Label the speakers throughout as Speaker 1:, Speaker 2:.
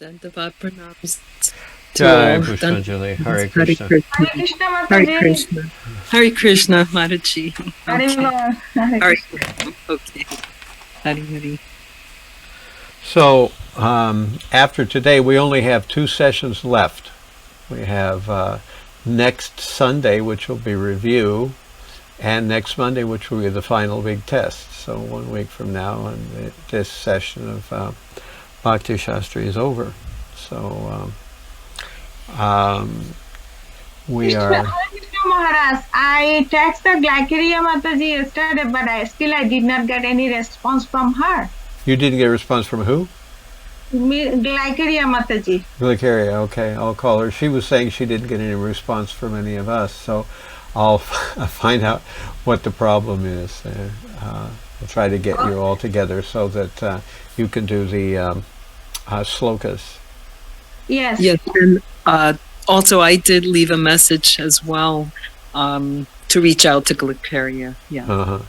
Speaker 1: Dandavat pranams to
Speaker 2: Jai
Speaker 1: all.
Speaker 2: Pushpanjali. Hare
Speaker 1: Hare
Speaker 2: Krishna.
Speaker 1: Krishna.
Speaker 3: Hare Krishna
Speaker 1: Hare
Speaker 3: Mataji.
Speaker 1: Krishna. Hare Krishna, Mataji.
Speaker 3: Hare
Speaker 1: Okay.
Speaker 3: Hare
Speaker 1: Hare
Speaker 3: Krishna.
Speaker 1: Krishna. Okay. Hare Hare.
Speaker 2: So after today, we only have 2 sessions left. We have next Sunday, which will be review, and next Monday, which will be the final big test. So 1 week from now, and this session of Bhakti Sastri is over. So we
Speaker 3: Krishna,
Speaker 2: are...
Speaker 3: Hare Krishna Maharaj. I texted Glackeria Mataji yesterday, but I did not get any response from her.
Speaker 2: You didn't get a response from who?
Speaker 3: Glackeria Mataji.
Speaker 2: Glycaria, okay, I'll call her. She was saying she didn't get any response from any of us, so I'll find out what the problem is. I'll try to get you all together so that you can do the slokas.
Speaker 3: Yes.
Speaker 1: Yes, and also I did leave a message as well to reach out to Glycaria. Yeah.
Speaker 2: Uh-huh.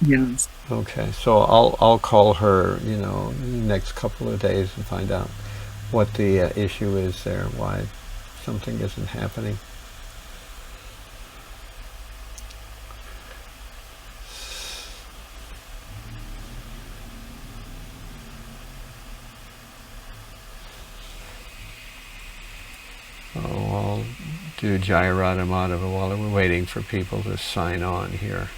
Speaker 1: Yes.
Speaker 2: Okay, so I'll call her, in the next couple of days and find out what the issue is there, why something isn't happening. I'll do Jaya Radha Madhava while we're waiting for people to sign on here.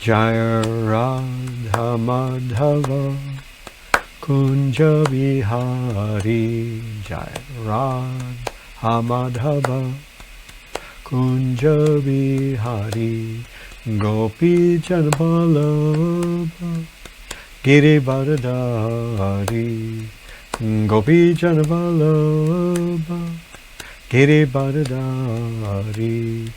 Speaker 2: Jaya Radha Madhava Kunja Vihari, Jaya Radha Madhava Kunja Vihari, Gopi Janbalabha Girivardhari, Gopi Janbalabha Girivardhari,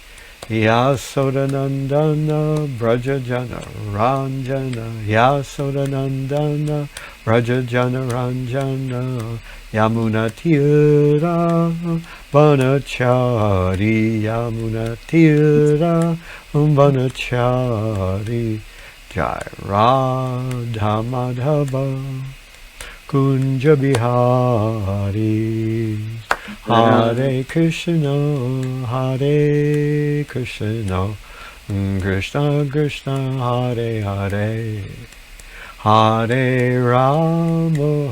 Speaker 2: Yasodanandana Brajajana Ranjana, Yasodanandana Brajajana Ranjana, Yamuna Tira Vanachari, Yamuna Tira Vanachari, Jai Radha Madhava Kunja Bihari, Hare Krishna, Hare Krishna, Krishna Krishna, Hare Hare, Hare Rama,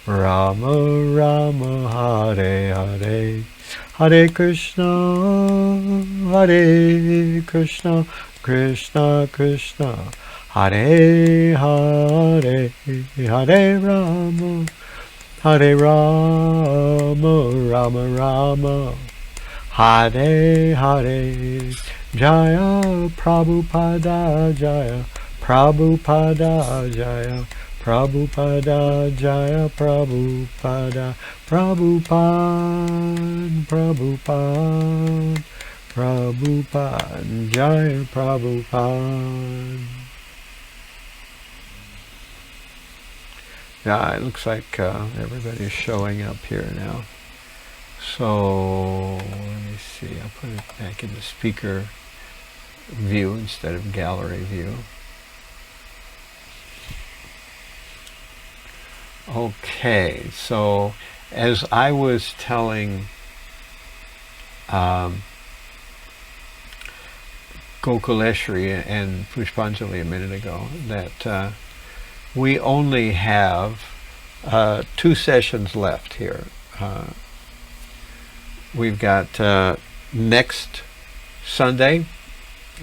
Speaker 2: Rama Rama, Hare Hare, Hare Krishna, Krishna Krishna, Hare Hare, Hare Rama, Rama Rama, Hare Hare, Jaya Prabhupada, Jaya Prabhupada, Jaya Prabhupada, Jaya Prabhupada, Prabhupada, Jaya Prabhupada. Yeah, it looks like everybody's showing up here now. So, let me see, I'll put it back in the speaker view instead of gallery view. Okay, so as I was telling Gokuleshri and Pushpanjali a minute ago, that we only have 2 sessions left here. We've got next Sunday,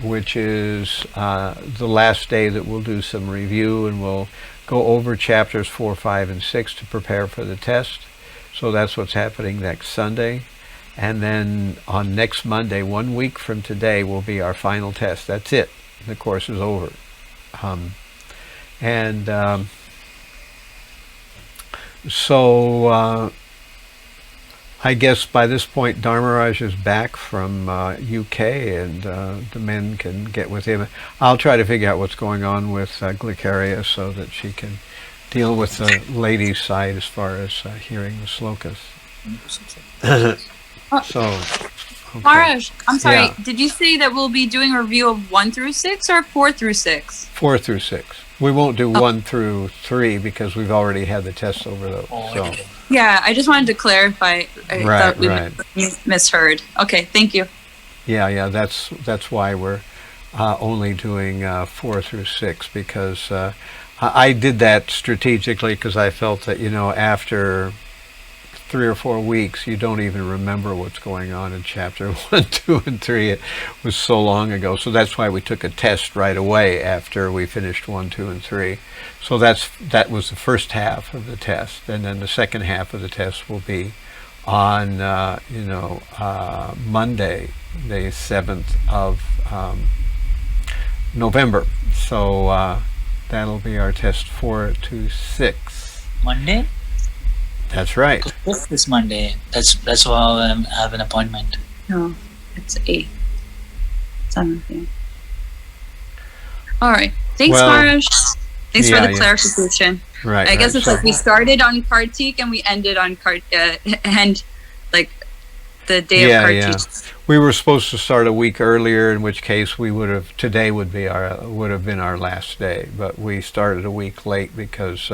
Speaker 2: which is the last day that we'll do some review, and we'll go over chapters 4, 5, and 6 to prepare for the test. So that's what's happening next Sunday. And then on next Monday, 1 week from today, will be our final test. That's it. The course is over. So I guess by this point Dharmaraj is back from UK, and the men can get with him. I'll try to figure out what's going on with Glycaria so that she can deal with the ladies' side as far as hearing the slokas. So Okay.
Speaker 4: Maharaj, I'm sorry.
Speaker 2: Yeah.
Speaker 4: Did you say that we'll be doing a review of 1 through 6 or 4 through 6?
Speaker 2: 4 through 6. We won't do 1 through 3 because we've already had the tests over those. So.
Speaker 4: Yeah, I just wanted to clarify. I thought we misheard. Okay, thank you.
Speaker 2: Yeah. That's why we're only doing 4 through 6, because I did that strategically because I felt that, after 3 or 4 weeks, you don't even remember what's going on in chapter 1, 2, and 3. It was so long ago. So that's why we took a test right away after we finished 1, 2, and 3. So that was the first half of the test, and then the second half of the test will be on Monday, the 7th of November. So that'll be our test 4 to 6.
Speaker 5: Monday?
Speaker 2: That's right.
Speaker 5: This Monday. That's why I have an appointment.
Speaker 4: No, it's 8. 7th, yeah. All right. Thanks, Maharaj. Thanks for the clarification.
Speaker 2: Right.
Speaker 4: I guess it's like we started on Kartik and we ended on like the day of Kartik.
Speaker 2: Yeah. We were supposed to start a week earlier, in which case today would have been our last day, but we started a week late because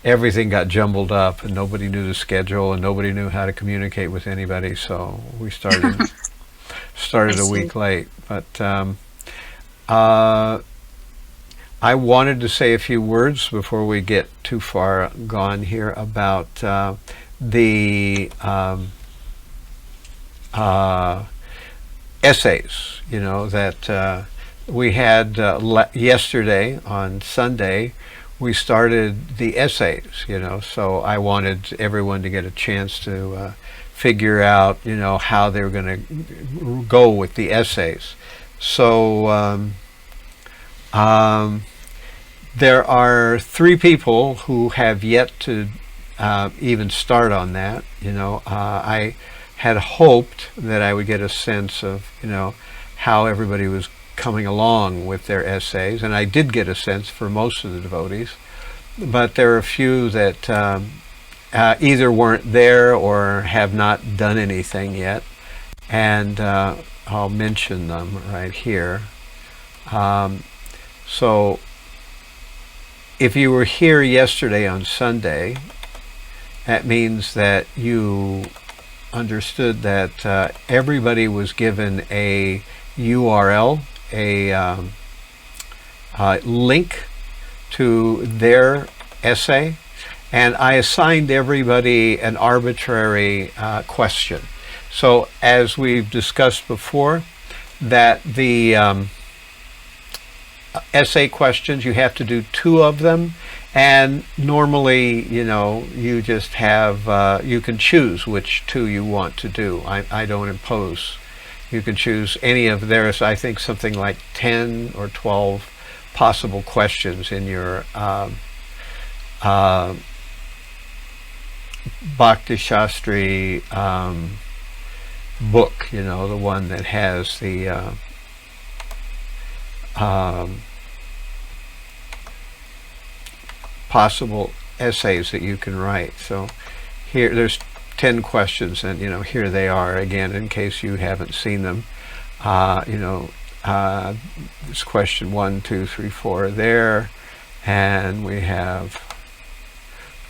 Speaker 2: everything got jumbled up and nobody knew the schedule and nobody knew how to communicate with anybody, so we started a week late. But I wanted to say a few words before we get too far gone here about the essays, that we had yesterday on Sunday. We started the essays, so I wanted everyone to get a chance to figure out, how they were going to go with the essays. So there are 3 people who have yet to even start on that. I had hoped that I would get a sense of, how everybody was coming along with their essays, and I did get a sense for most of the devotees, but there are a few that either weren't there or have not done anything yet, and I'll mention them right here. So if you were here yesterday on Sunday, that means that you understood that everybody was given a URL, a link to their essay, and I assigned everybody an arbitrary question. So as we've discussed before, that the essay questions, you have to do 2 of them, and normally, you just have, you can choose which 2 you want to do. I don't impose. You can choose any of theirs. I think something like 10 or 12 possible questions in your Bhakti Sastri book, the one that has the possible essays that you can write. So here there's 10 questions, and here they are again in case you haven't seen them. It's question 1, 2, 3, 4 there, and we have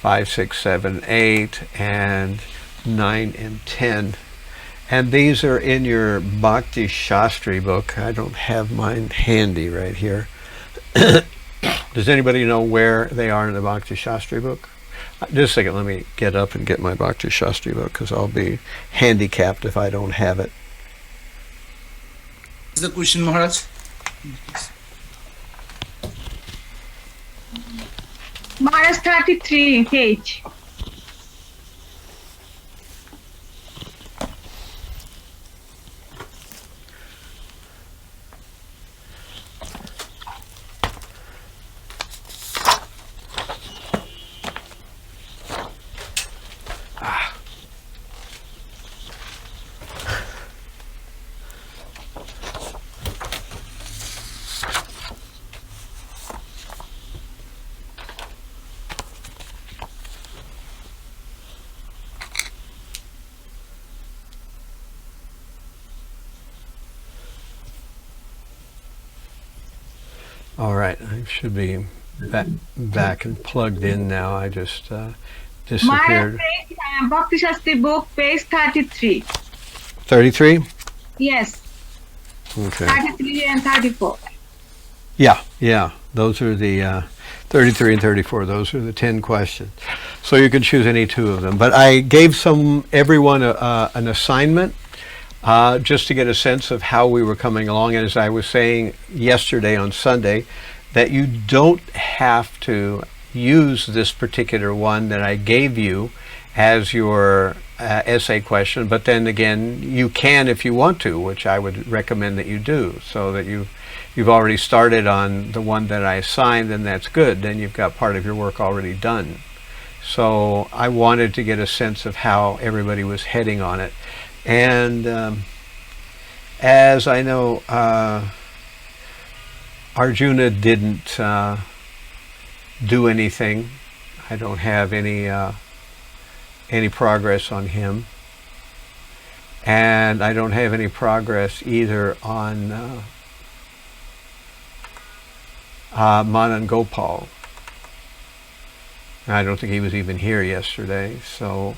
Speaker 2: 5, 6, 7, 8, and 9 and 10. And these are in your Bhakti Sastri book. I don't have mine handy right here. Does anybody know where they are in the Bhakti Sastri book? Just a second, let me get up and get my Bhakti Sastri book, because I'll be handicapped if I don't have it.
Speaker 6: Is the question, Maharaj?
Speaker 3: Maharaj 33 page.
Speaker 2: All right, I should be back and plugged in now. I just disappeared.
Speaker 3: My Bhakti Sastri book, page 33.
Speaker 2: 33?
Speaker 3: Yes.
Speaker 2: Okay.
Speaker 3: 33 and 34.
Speaker 2: Yeah. Those are the 33 and 34. Those are the 10 questions. So you can choose any two of them. But I gave everyone an assignment just to get a sense of how we were coming along. And as I was saying yesterday on Sunday, that you don't have to use this particular one that I gave you as your essay question, but then again, you can if you want to, which I would recommend that you do, so that you've already started on the one that I assigned, then that's good. Then you've got part of your work already done. So I wanted to get a sense of how everybody was heading on it. And as I know, Arjuna didn't do anything. I don't have any progress on him, and I don't have any progress either on Manan Gopal. I don't think he was even here yesterday. So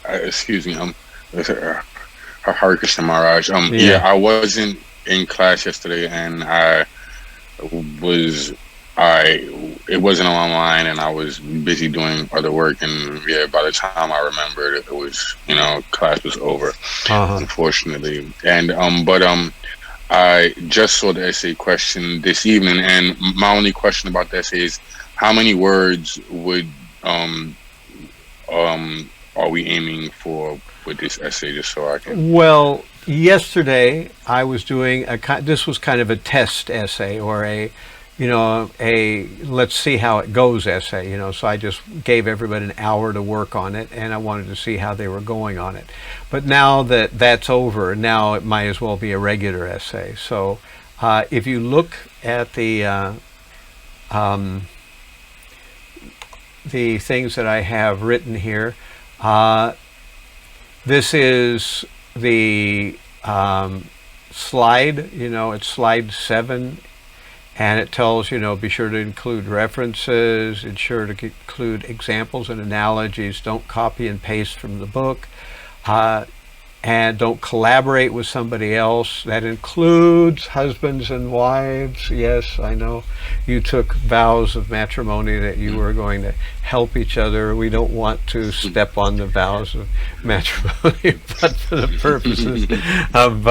Speaker 6: excuse me. Hare Krishna Maharaj. I wasn't in class yesterday, and it wasn't online, and I was busy doing other work, and by the time I remembered, it was, class was over, unfortunately. And I just saw the essay question this evening, and my only question about the essay is, how many words would are we aiming for with this essay, just so I can...
Speaker 2: Well, yesterday I was doing this was kind of a test essay, or a let's see how it goes essay, so I just gave everybody an hour to work on it, and I wanted to see how they were going on it. But now that that's over, now it might as well be a regular essay. So if you look at the things that I have written here, this is the slide, it's slide 7, and it tells, be sure to include references, ensure to include examples and analogies, don't copy and paste from the book, and don't collaborate with somebody else. That includes husbands and wives. Yes, I know you took vows of matrimony that you were going to help each other. We don't want to step on the vows of matrimony, but for the purposes of,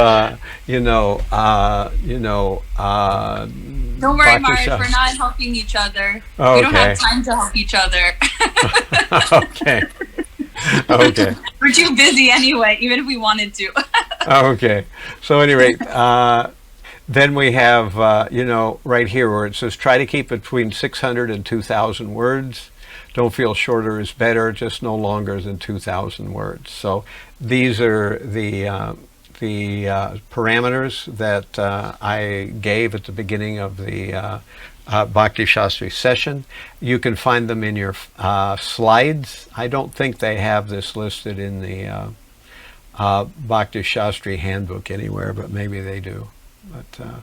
Speaker 4: don't worry, Maris, we're not helping each other. We don't have time to help each other.
Speaker 2: Okay.
Speaker 4: We're too busy anyway, even if we wanted to.
Speaker 2: Okay. So at any rate, then we have, right here where it says, try to keep it between 600 and 2,000 words. Don't feel shorter is better, just no longer than 2,000 words. So these are the parameters that I gave at the beginning of the Bhakti Sastri session. You can find them in your slides. I don't think they have this listed in the Bhakti Sastri handbook anywhere, but maybe they do. But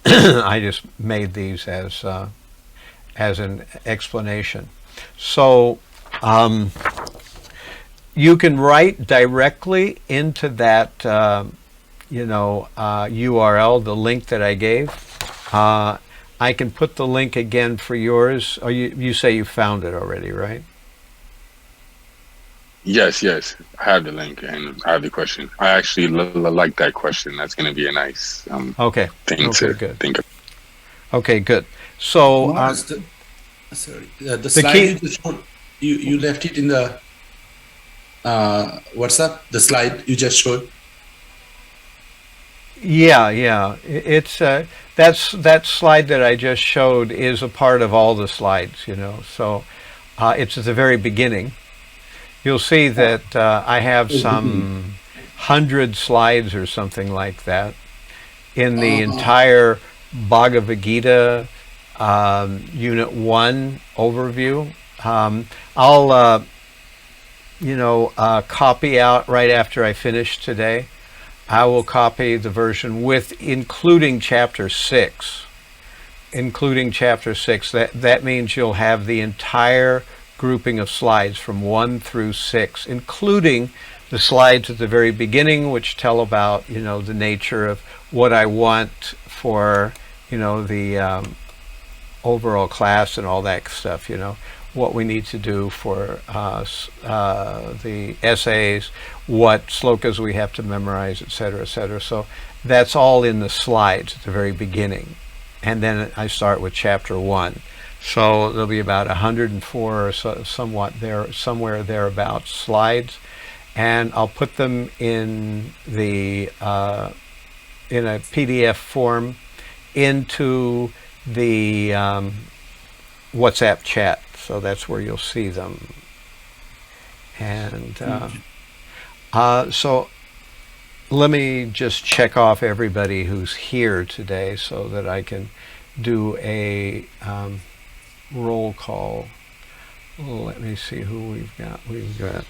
Speaker 2: I just made these as an explanation. So you can write directly into that URL, the link that I gave. I can put the link again for yours. Or you say you found it already, right?
Speaker 6: Yes. I have the link and I have the question. I actually like that question. That's going to be a nice thing to think of. Okay, good.
Speaker 2: So
Speaker 7: the slide key, you just showed, you left it in the WhatsApp. The slide you just showed.
Speaker 2: Yeah. It's that slide that I just showed is a part of all the slides, So it's at the very beginning. You'll see that I have some 100 slides or something like that in the entire Bhagavad Gita Unit 1 overview. I'll copy out right after I finish today I will copy the version with including chapter 6. Including chapter 6. That means you'll have the entire grouping of slides from 1 through 6, including the slides at the very beginning, which tell about, the nature of what I want for, the overall class and all that stuff, what we need to do for the essays, what slokas we have to memorize, etc., etc. So that's all in the slides at the very beginning. And then I start with chapter 1. So there'll be about 104 or so, somewhere thereabouts slides, and I'll put them in the in a PDF form into the WhatsApp chat. So that's where you'll see them. And so let me just check off everybody who's here today so that I can do a roll call. Let me see who we've got. We've got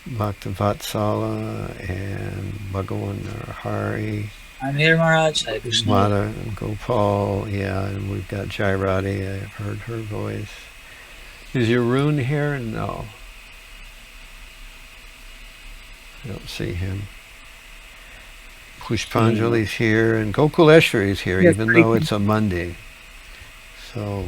Speaker 2: Bhaktivatsala and Bhagavan Hari.
Speaker 5: I'm here, Maharaj. Hare Krishna.
Speaker 2: Mata and Gopal, yeah, and we've got Jairati. I've heard her voice. Is Arun here? No. I don't see him. Pushpanjali's here, and Gokuleshwari's here,
Speaker 1: Yes,
Speaker 2: even though it's a Monday. So,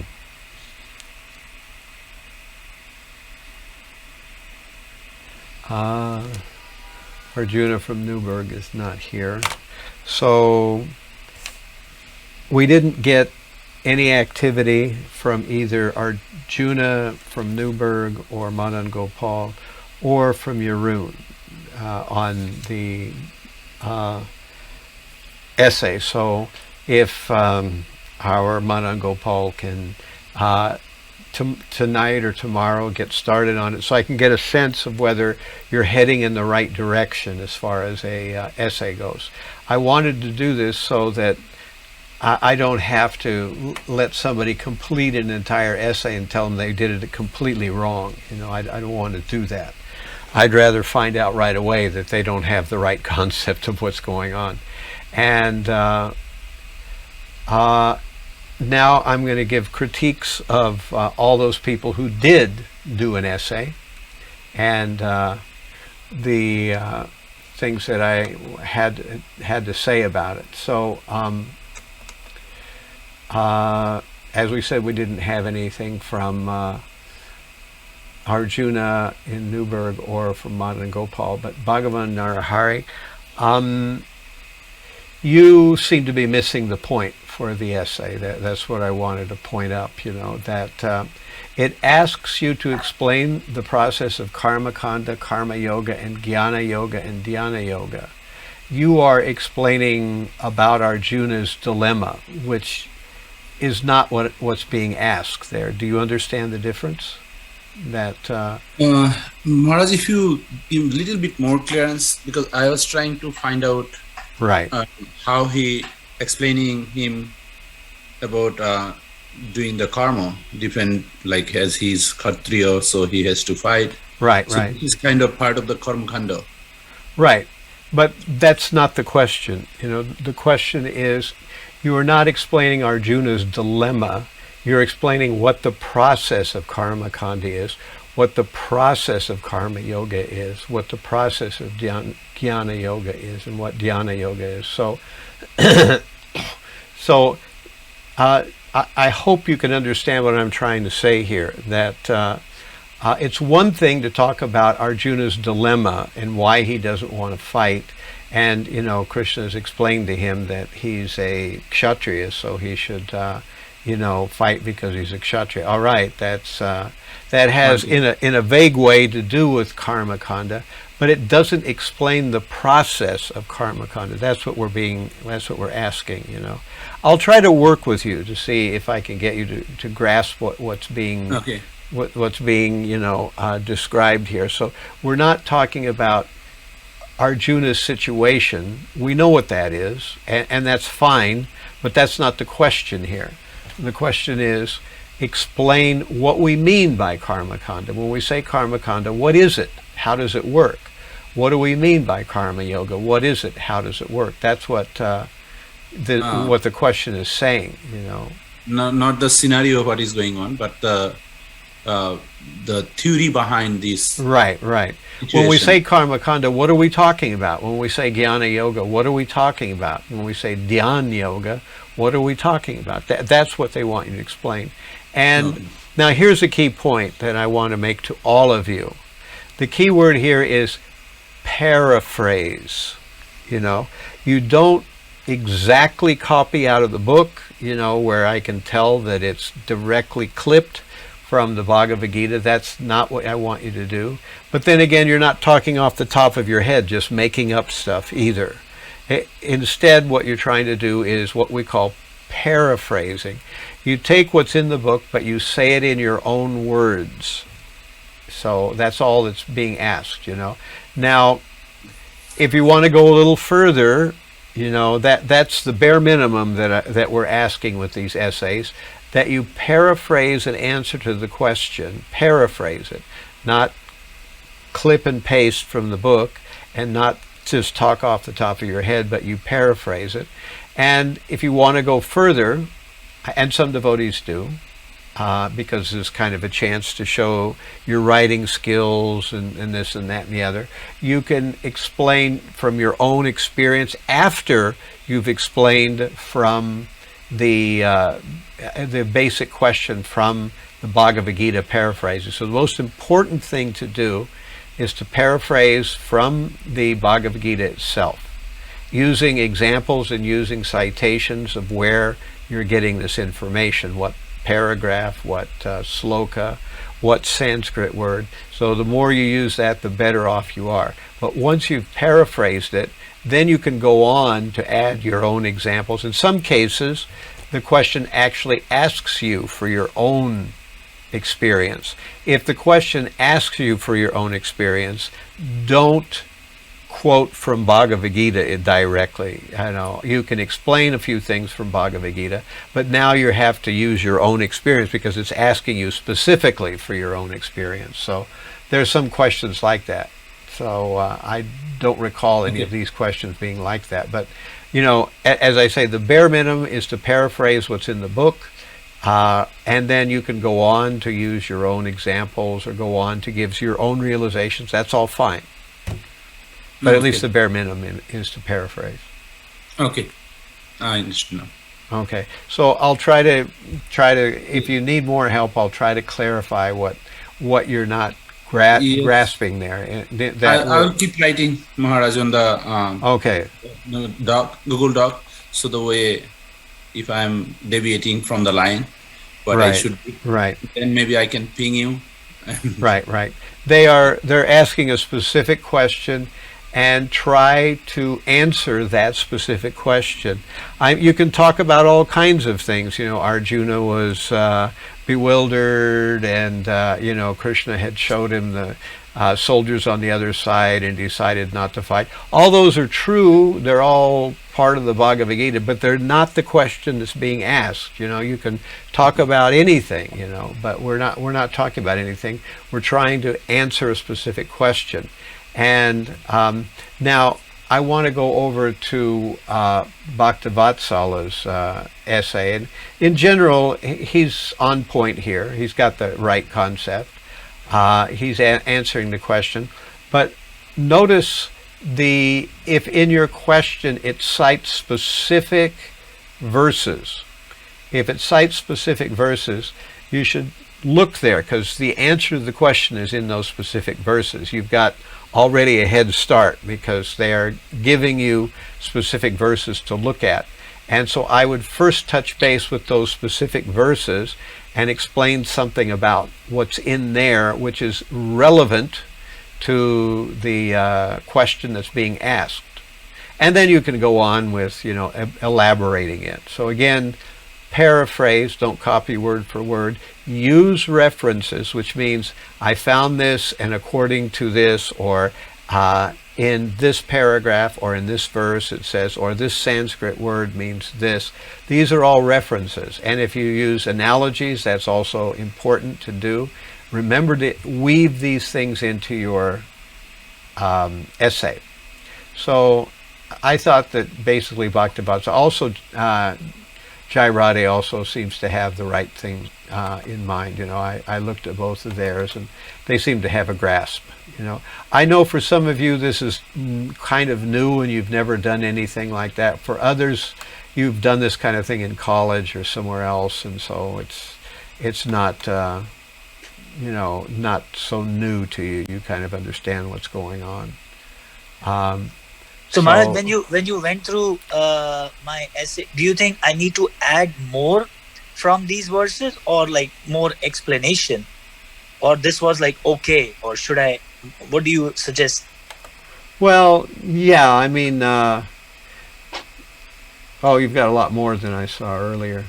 Speaker 2: Arjuna from Newburgh is not here. So, we didn't get any activity from either Arjuna from Newburgh or Madan Gopal or from Yarun on the essay. So if our Madan Gopal can tonight or tomorrow get started on it, so I can get a sense of whether you're heading in the right direction as far as a essay goes. I wanted to do this so that I don't have to let somebody complete an entire essay and tell them they did it completely wrong. I don't want to do that. I'd rather find out right away that they don't have the right concept of what's going on. And now I'm going to give critiques of all those people who did do an essay and the things that I had to say about it. So as we said, we didn't have anything from Arjuna in Newburgh or from Madan Gopal, but Bhagavan Narahari, you seem to be missing the point for the essay. That's what I wanted to point up, that it asks you to explain the process of karma kanda, karma yoga, and jnana yoga and dhyana yoga. You are explaining about Arjuna's dilemma, which is not what's being asked there. Do you understand the difference? That
Speaker 7: Maharaj, if you give a little bit more clearance, because I was trying to find out
Speaker 2: right
Speaker 7: how he explaining him about doing the karma different, like as he's Kshatriya, so he has to fight.
Speaker 2: Right,
Speaker 7: so
Speaker 2: right.
Speaker 7: He's kind of part of the karma kanda.
Speaker 2: Right, but that's not the question. The question is, you are not explaining Arjuna's dilemma. You're explaining what the process of karma kanda is, what the process of karma yoga is, what the process of jnana yoga is, and what dhyana yoga is. So, I hope you can understand what I'm trying to say here, that it's one thing to talk about Arjuna's dilemma and why he doesn't want to fight. And, Krishna has explained to him that he's a Kshatriya, so he should, fight because he's a Kshatriya. All right, that has in a vague way to do with karma kanda, but it doesn't explain the process of karma kanda. That's what we're asking. I'll try to work with you to see if I can get you to grasp what's being what's being described here. So we're not talking about Arjuna's situation. We know what that is, and that's fine, but that's not the question here. The question is, explain what we mean by karma kanda. When we say karma kanda, what is it? How does it work? What do we mean by karma yoga? What is it? How does it work? That's what what the question is saying, you know.
Speaker 7: Not the scenario of what is going on, but the theory behind this.
Speaker 2: Right.
Speaker 7: Situation.
Speaker 2: When we say karma kanda, what are we talking about? When we say jnana yoga, what are we talking about? When we say dhyan yoga, what are we talking about? That's what they want you to explain. And now here's a key point that I want to make to all of you. The key word here is paraphrase. You know, you don't exactly copy out of the book, you know, where I can tell that it's directly clipped from the Bhagavad Gita. That's not what I want you to do. But then again, you're not talking off the top of your head, just making up stuff either. Instead, what you're trying to do is what we call paraphrasing. You take what's in the book, but you say it in your own words. So that's all that's being asked, you know. Now, if you want to go a little further, you know, that's the bare minimum that we're asking with these essays, that you paraphrase an answer to the question, paraphrase it, not clip and paste from the book, and not just talk off the top of your head, but you paraphrase it. And if you want to go further, and some devotees do, because there's kind of a chance to show your writing skills and this and that and the other, you can explain from your own experience after you've explained from the basic question from the Bhagavad Gita paraphrases. So the most important thing to do is to paraphrase from the Bhagavad Gita itself, using examples and using citations of where you're getting this information, what paragraph, what sloka, what Sanskrit word. So the more you use that, the better off you are. But once you've paraphrased it, then you can go on to add your own examples. In some cases, the question actually asks you for your own experience. If the question asks you for your own experience, don't quote from Bhagavad Gita directly. I know you can explain a few things from Bhagavad Gita, but now you have to use your own experience because it's asking you specifically for your own experience. So there's some questions like that. So I don't recall any of these questions being like that. But, you know, as I say, the bare minimum is to paraphrase what's in the book, and then you can go on to use your own examples or go on to give your own realizations. That's all fine. But at least the bare minimum is to paraphrase.
Speaker 7: Okay, I understand now.
Speaker 2: Okay, so I'll try to. If you need more help, I'll try to clarify what you're not grasping there.
Speaker 7: I'll keep writing, Maharaj, on the Google Doc. So the way, if I'm deviating from the line, what I should do, then maybe I can ping you.
Speaker 2: Right. They're asking a specific question, and try to answer that specific question. You can talk about all kinds of things. You know, Arjuna was bewildered, and you know, Krishna had showed him the soldiers on the other side and decided not to fight. All those are true. They're all part of the Bhagavad Gita, but they're not the question that's being asked. You know, you can talk about anything, you know, but we're not talking about anything. We're trying to answer a specific question. And now I want to go over to Bhaktivatsala's essay. And in general, he's on point here. He's got the right concept. He's answering the question. But notice if in your question it cites specific verses. If it cites specific verses, you should look there, because the answer to the question is in those specific verses. You've got already a head start because they are giving you specific verses to look at. And so I would first touch base with those specific verses and explain something about what's in there which is relevant to the question that's being asked. And then you can go on with, you know, elaborating it. So again, paraphrase, don't copy word for word. Use references, which means I found this and according to this, or in this paragraph or in this verse it says, or this Sanskrit word means this. These are all references. And if you use analogies, that's also important to do. Remember to weave these things into your essay. So I thought that basically Bhakti also Jai Radhe also seems to have the right thing in mind. I looked at both of theirs, and they seem to have a grasp. I know for some of you this is kind of new and you've never done anything like that. For others, you've done this kind of thing in college or somewhere else, and so it's not not so new to you. You kind of understand what's going on.
Speaker 8: So Maharaj, when you went through my essay, do you think I need to add more from these verses, or like more explanation, or this was like okay, or should I? What do you suggest?
Speaker 2: Well, yeah, I mean, you've got a lot more than I saw earlier.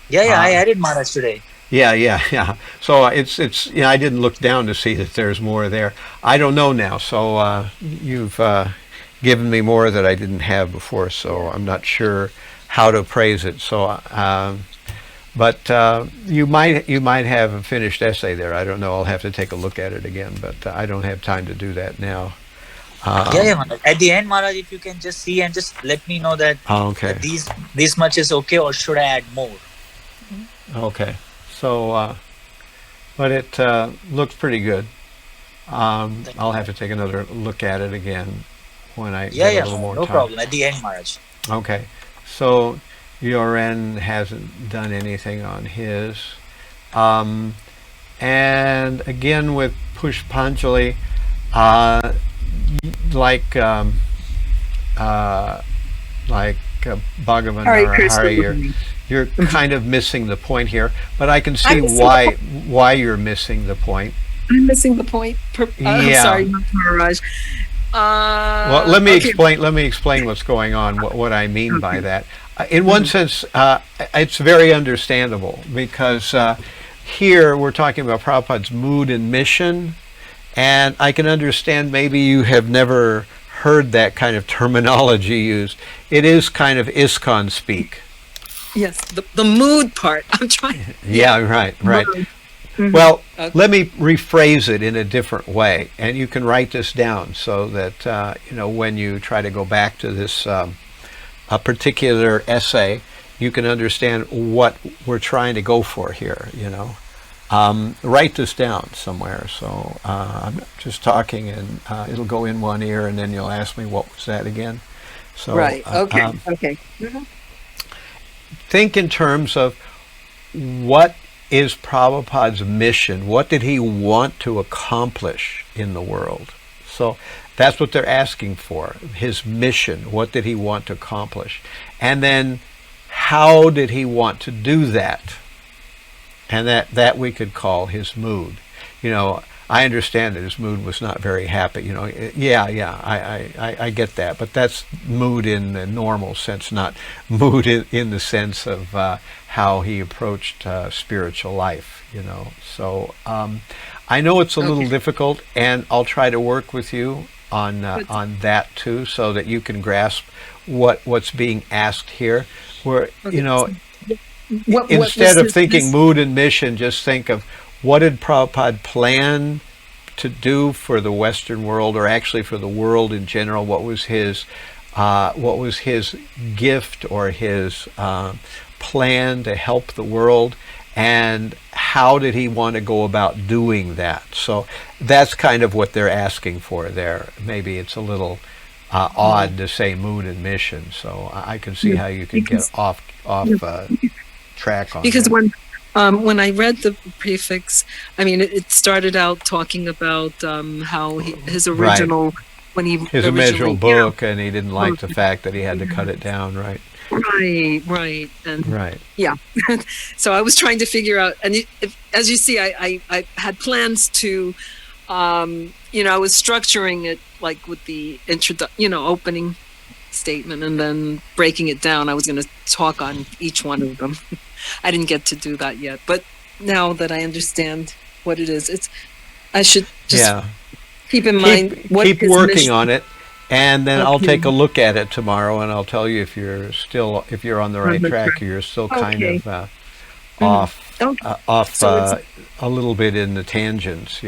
Speaker 8: Yeah, I added Maharaj today.
Speaker 2: Yeah. So it's I didn't look down to see that there's more there. I don't know now. So you've given me more that I didn't have before. So I'm not sure how to praise it. So, but you might have a finished essay there. I don't know. I'll have to take a look at it again. But I don't have time to do that now.
Speaker 8: Maharaj. At the end, Maharaj, if you can just see and just let me know that, that this much is okay, or should I add more?
Speaker 2: Okay. So, but it looks pretty good. I'll have to take another look at it again when I get a little more time.
Speaker 8: No problem. At the end, Maharaj.
Speaker 2: Okay. So, Yoren hasn't done anything on his. And again with Pushpanjali, like Bhagavan Hari, you're kind of missing the point here, but I can see why you're missing the point.
Speaker 1: I'm missing the point. I'm sorry, Maharaj.
Speaker 2: Well, let me explain. Let me explain what's going on. What I mean by that. In one sense, it's very understandable because here we're talking about Prabhupada's mood and mission, and I can understand maybe you have never heard that kind of terminology used. It is kind of ISKCON speak.
Speaker 1: Yes, the mood part. I'm trying.
Speaker 2: Yeah, right. Mm-hmm. Well, let me rephrase it in a different way, and you can write this down so that when you try to go back to this a particular essay, you can understand what we're trying to go for here. Write this down somewhere. So I'm just talking, and it'll go in one ear, and then you'll ask me what was that again. So
Speaker 1: right. Okay. Okay. Mm-hmm.
Speaker 2: Think in terms of what is Prabhupada's mission? What did he want to accomplish in the world? So that's what they're asking for, his mission. What did he want to accomplish? And then how did he want to do that? And that we could call his mood. I understand that his mood was not very happy. I get that. But that's mood in the normal sense, not mood in the sense of how he approached spiritual life. So I know it's a little difficult, and I'll try to work with you on that too, so that you can grasp what's being asked here. Where instead of thinking mood and mission, just think of what did Prabhupada plan to do for the Western world, or actually for the world in general? What was his gift or his plan to help the world, and how did he want to go about doing that? So that's kind of what they're asking for there. Maybe it's a little odd to say mood and mission, so I can see how you could get off track on
Speaker 1: because
Speaker 2: that.
Speaker 1: When I read the prefix, it started out talking about how his original, when he
Speaker 2: his original book, and he didn't like the fact that he had to cut it down, right?
Speaker 1: Right, and yeah. So I was trying to figure out, and as you see, I had plans to, I was structuring it like with the opening statement, and then breaking it down. I was going to talk on each one of them. I didn't get to do that yet, but now that I understand what it is, I should just keep in mind what
Speaker 2: keep working on it, and then I'll take a look at it tomorrow, and I'll tell you if you're on the right track, or you're still kind of off a little bit in the tangents,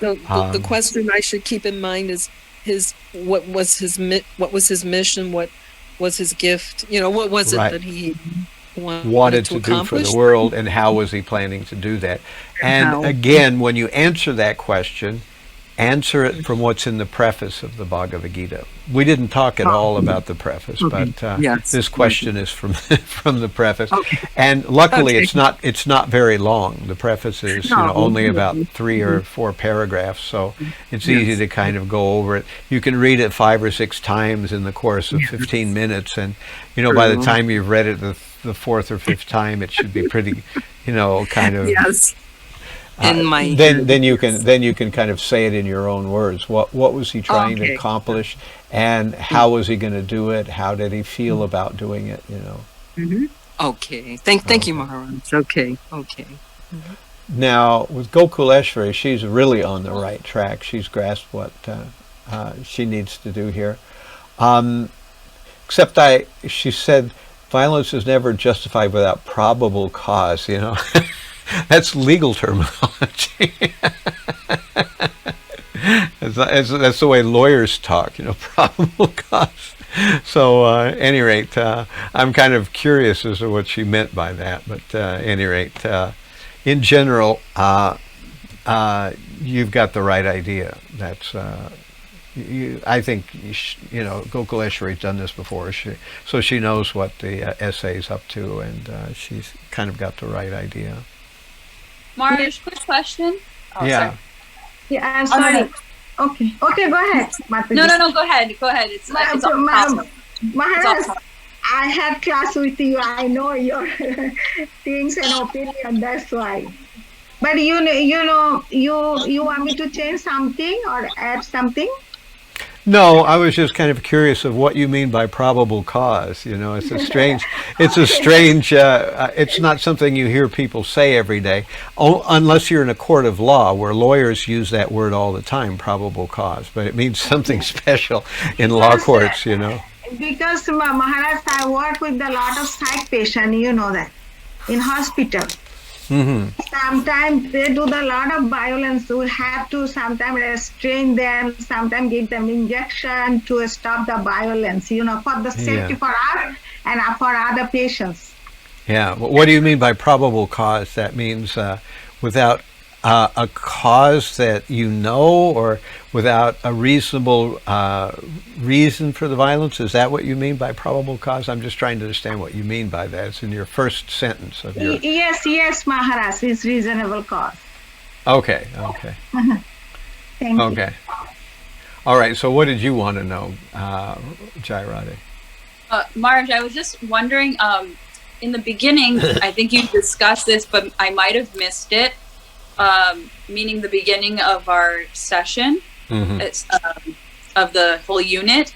Speaker 1: So the question I should keep in mind is what was his mission? What was his gift? What was it that he wanted to
Speaker 2: do for the world, and how was he planning to do that? And again, when you answer that question, answer it from what's in the preface of the Bhagavad Gita. We didn't talk at all about the preface, but this question is from from the preface. And luckily, it's not very long. The preface is only about 3 or 4 paragraphs, so it's easy to kind of go over it. You can read it 5 or 6 times in the course of 15 minutes, and by the time you've read it the 4th or 5th time, it should be pretty, kind of.
Speaker 1: Yes.
Speaker 2: Then you can kind of say it in your own words. What was he trying to accomplish, and how was he going to do it? How did he feel about doing it?
Speaker 1: Okay. Thank you, Maharaj. Okay.
Speaker 2: Now with Gokuleshwari, she's really on the right track. She's grasped what she needs to do here. Except she said, violence is never justified without probable cause. That's legal terminology. That's the way lawyers talk, probable cause. So, at any rate, I'm kind of curious as to what she meant by that. But at any rate, in general, you've got the right idea. That's I think Gokuleshwari's done this before, so she knows what the essay's up to, and she's kind of got the right idea.
Speaker 4: Maharaj, quick question.
Speaker 3: Oh, yeah. Sorry. Yeah, I'm sorry. Okay, go ahead.
Speaker 4: No, go ahead. It's awesome.
Speaker 3: Maharaj, I had class with you. I know your things and opinion. That's why. But you want me to change something or add something?
Speaker 2: No, I was just kind of curious of what you mean by probable cause. It's a strange, it's not something you hear people say every day, unless you're in a court of law where lawyers use that word all the time, probable cause, but it means something special in law courts,
Speaker 3: Because Maharaj, I work with a lot of psych patients, that, in hospital. Mm-hmm. Sometimes they do a lot of violence. We have to sometimes restrain them, sometimes give them injection to stop the violence, for the safety for us and for other patients.
Speaker 2: Yeah. What do you mean by probable cause? That means without a cause that or without a reasonable reason for the violence? Is that what you mean by probable cause? I'm just trying to understand what you mean by that. It's in your first sentence of your...
Speaker 3: Yes, Maharaj, it's reasonable cause.
Speaker 2: Okay.
Speaker 3: Thank you.
Speaker 2: Okay. All right, so what did you want to know, Jairade?
Speaker 4: Maharaj, I was just wondering, in the beginning, I think you discussed this, but I might have missed it. Meaning the beginning of our session, of the whole unit,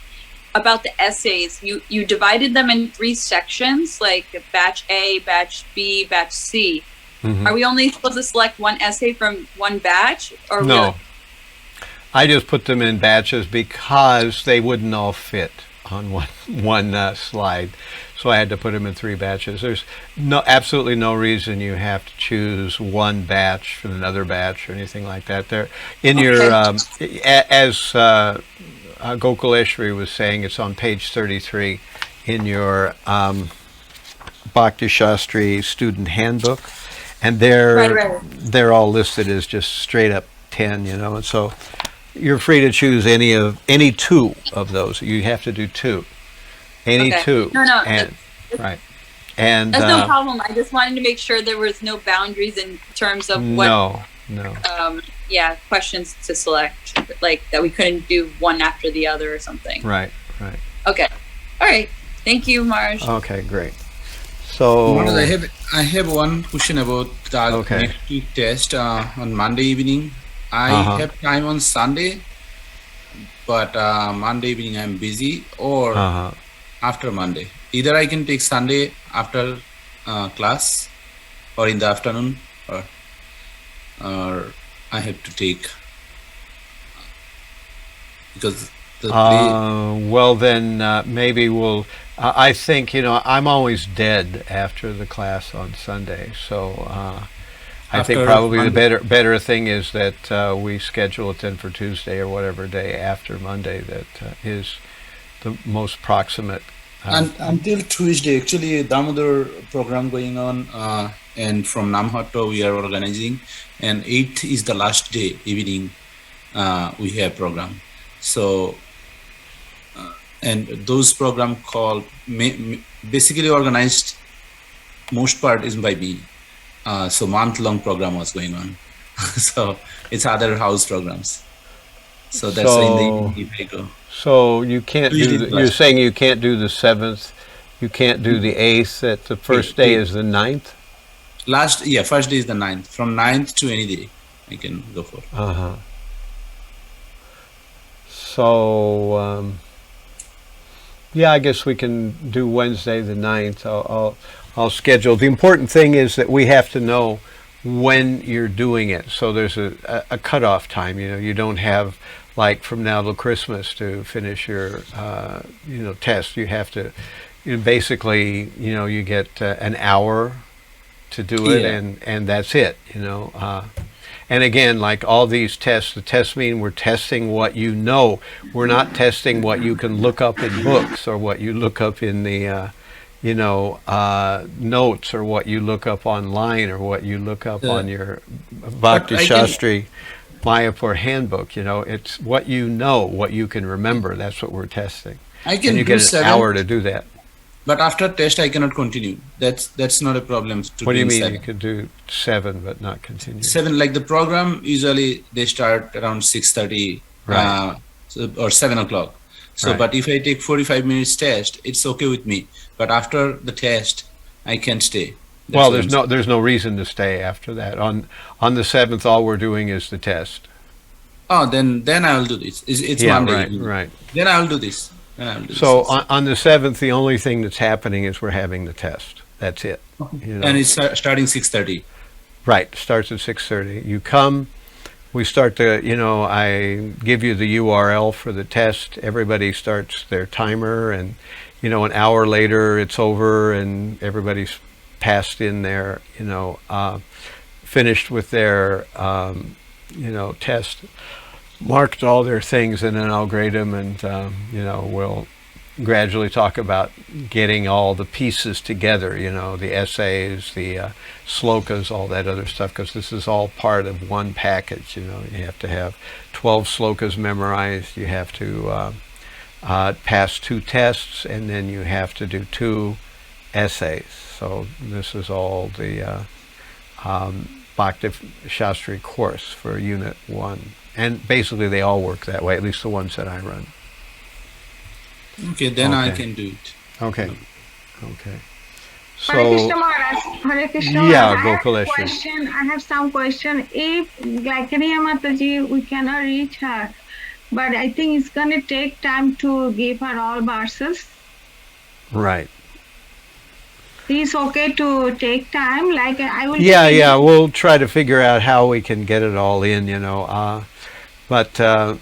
Speaker 4: about the essays. You divided them in 3 sections, like batch A, batch B, batch C. Are we only supposed to select one essay from one batch? Or
Speaker 2: no. I just put them in batches because they wouldn't all fit on one slide. So I had to put them in 3 batches. There's absolutely no reason you have to choose one batch from another batch or anything like that. They're in your, as Gokuleshwari was saying, it's on page 33 in your Bhakti Sastri student handbook, and they're all listed as just straight up 10, and so you're free to choose any 2 of those. You have to do 2. Any 2.
Speaker 4: No.
Speaker 2: Right. And
Speaker 4: that's no problem. I just wanted to make sure there was no boundaries in terms of what questions to select, like that we couldn't do one after the other or something.
Speaker 2: Right.
Speaker 4: Okay. All right. Thank you, Marj.
Speaker 2: Okay, great. So
Speaker 7: Marj, I have one question about the next week test on Monday evening. I have time on Sunday, but Monday evening I'm busy, or after Monday. Either I can take Sunday after class, or in the afternoon, or I have to take because the
Speaker 2: well then maybe we'll I think I'm always dead after the class on Sunday, so I think probably the better thing is that we schedule it then for Tuesday or whatever day after Monday that is the most proximate.
Speaker 7: Until Tuesday, actually, Damodar program going on, and from Namhatta we are organizing, and 8th is the last day evening. We have program. So, and those program called basically organized. Most part is by me. So month-long program was going on. So it's other house programs. So that's in the evening if I go.
Speaker 2: So you can't do. You're saying you can't do the 7th. You can't do the 8th. That the first day is the 9th.
Speaker 7: First day is the 9th. From 9th to any day, I can go for.
Speaker 2: So yeah, I guess we can do Wednesday the 9th. I'll schedule. The important thing is that we have to know when you're doing it. So there's a cutoff time. You don't have like from now till Christmas to finish your test. You have to basically you get an hour to do it, and that's it. And again, like all these tests, the tests mean we're testing what you know. We're not testing what you can look up in books or what you look up in the notes or what you look up online or what you look up on your Bhakti Sastri Mayapur handbook. It's what you know, what you can remember. That's what we're testing.
Speaker 7: I can
Speaker 2: and you
Speaker 7: do
Speaker 2: get an hour to do that.
Speaker 7: But after test, I cannot continue. That's not a problem.
Speaker 2: What do you mean 7? You could do 7 but not continue?
Speaker 7: 7, like the program, usually they start around 6:30 or 7 o'clock. So, but if I take 45 minutes test, it's okay with me. But after the test, I can't stay.
Speaker 2: There's no reason to stay after that. On the 7th, all we're doing is the test.
Speaker 7: Oh, then I'll do this. It's Monday.
Speaker 2: Right.
Speaker 7: Then I'll do this.
Speaker 2: So on the 7th, the only thing that's happening is we're having the test. That's it.
Speaker 7: And it's starting 6:30.
Speaker 2: Right. Starts at 6:30. You come. We start to, I give you the URL for the test. Everybody starts their timer, and an hour later it's over, and everybody's passed in their, finished with their, test. Marked all their things, and then I'll grade them, and we'll gradually talk about getting all the pieces together, the essays, the slokas, all that other stuff, because this is all part of one package. You have to have 12 slokas memorized, you have to pass 2 tests, and then you have to do 2 essays. So this is all the Bhakti Sastri course for Unit 1. And basically they all work that way, at least the ones that I run.
Speaker 7: Okay, then I can do it.
Speaker 2: Okay. So,
Speaker 3: Hare Krishna Maharaj. Hare Krishna
Speaker 2: Maharaj.
Speaker 3: I have some question. If, like Riya Mataji, we cannot reach her, but I think it's going to take time to give her all verses.
Speaker 2: Right.
Speaker 3: It's okay to take time, like I will...
Speaker 2: Yeah, we'll try to figure out how we can get it all in, But, that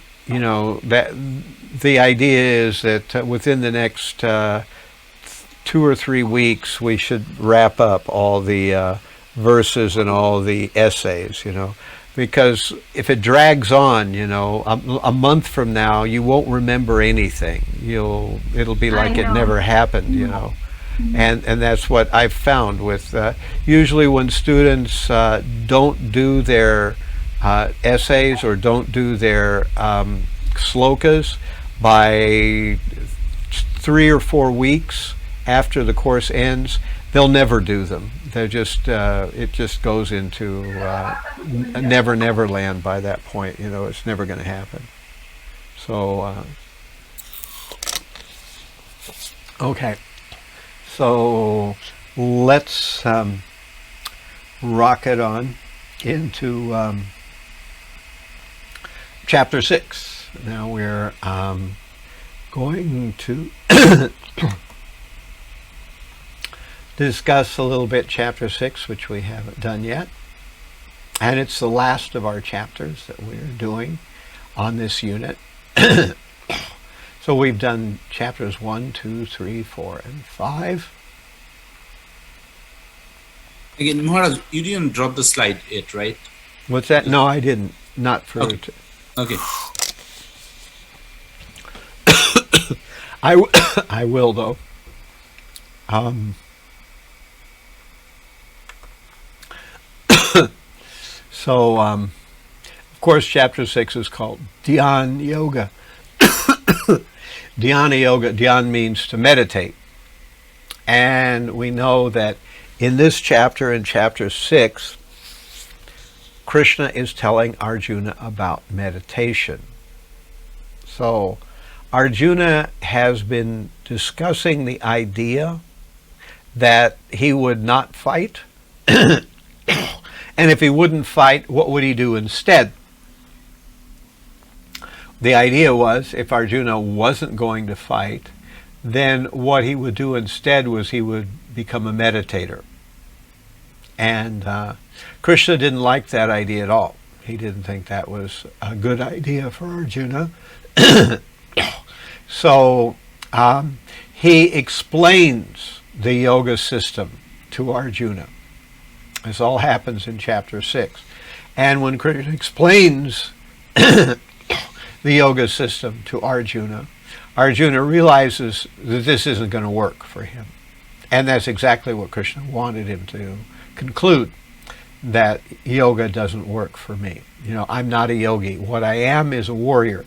Speaker 2: the idea is that within the next 2 or 3 weeks, we should wrap up all the verses and all the essays, because if it drags on, a month from now, you won't remember anything. It'll be like it never happened, And that's what I've found with, usually when students don't do their essays or don't do their slokas by 3 or 4 weeks after the course ends, they'll never do them. They're just it just goes into never land by that point. It's never going to happen. So okay, so let's rocket on into Chapter 6. Now we're going to discuss a little bit Chapter 6, which we haven't done yet. And it's the last of our chapters that we're doing on this unit. So we've done chapters 1, 2, 3, 4, and 5.
Speaker 7: Again, Maharaj, you didn't drop the slide yet, right?
Speaker 2: What's that? No, I didn't. Not for...
Speaker 7: Okay. Okay.
Speaker 2: I will, though. So, of course, chapter 6 is called Dhyan Yoga. Dhyana Yoga, dhyan means to meditate. And we know that in this chapter, in chapter 6, Krishna is telling Arjuna about meditation. So, Arjuna has been discussing the idea that he would not fight. And if he wouldn't fight, what would he do instead? The idea was, if Arjuna wasn't going to fight, then what he would do instead was he would become a meditator. And Krishna didn't like that idea at all. He didn't think that was a good idea for Arjuna. So he explains the yoga system to Arjuna. This all happens in chapter 6. And when Krishna explains the yoga system to Arjuna, Arjuna realizes that this isn't going to work for him. And that's exactly what Krishna wanted him to conclude, that yoga doesn't work for me. You know, I'm not a yogi. What I am is a warrior.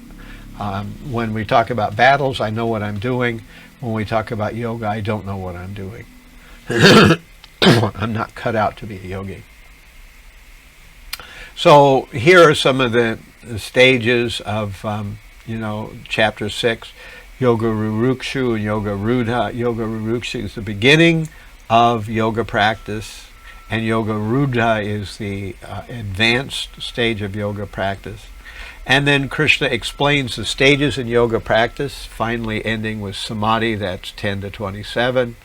Speaker 2: When we talk about battles, I know what I'm doing. When we talk about yoga, I don't know what I'm doing. I'm not cut out to be a yogi. So here are some of the stages of, chapter 6. Yoga Rurukshu and Yoga Rudha. Yoga Rurukshu is the beginning of yoga practice, and Yoga Rudha is the advanced stage of yoga practice. And then Krishna explains the stages in yoga practice, finally ending with Samadhi, that's 10 to 27.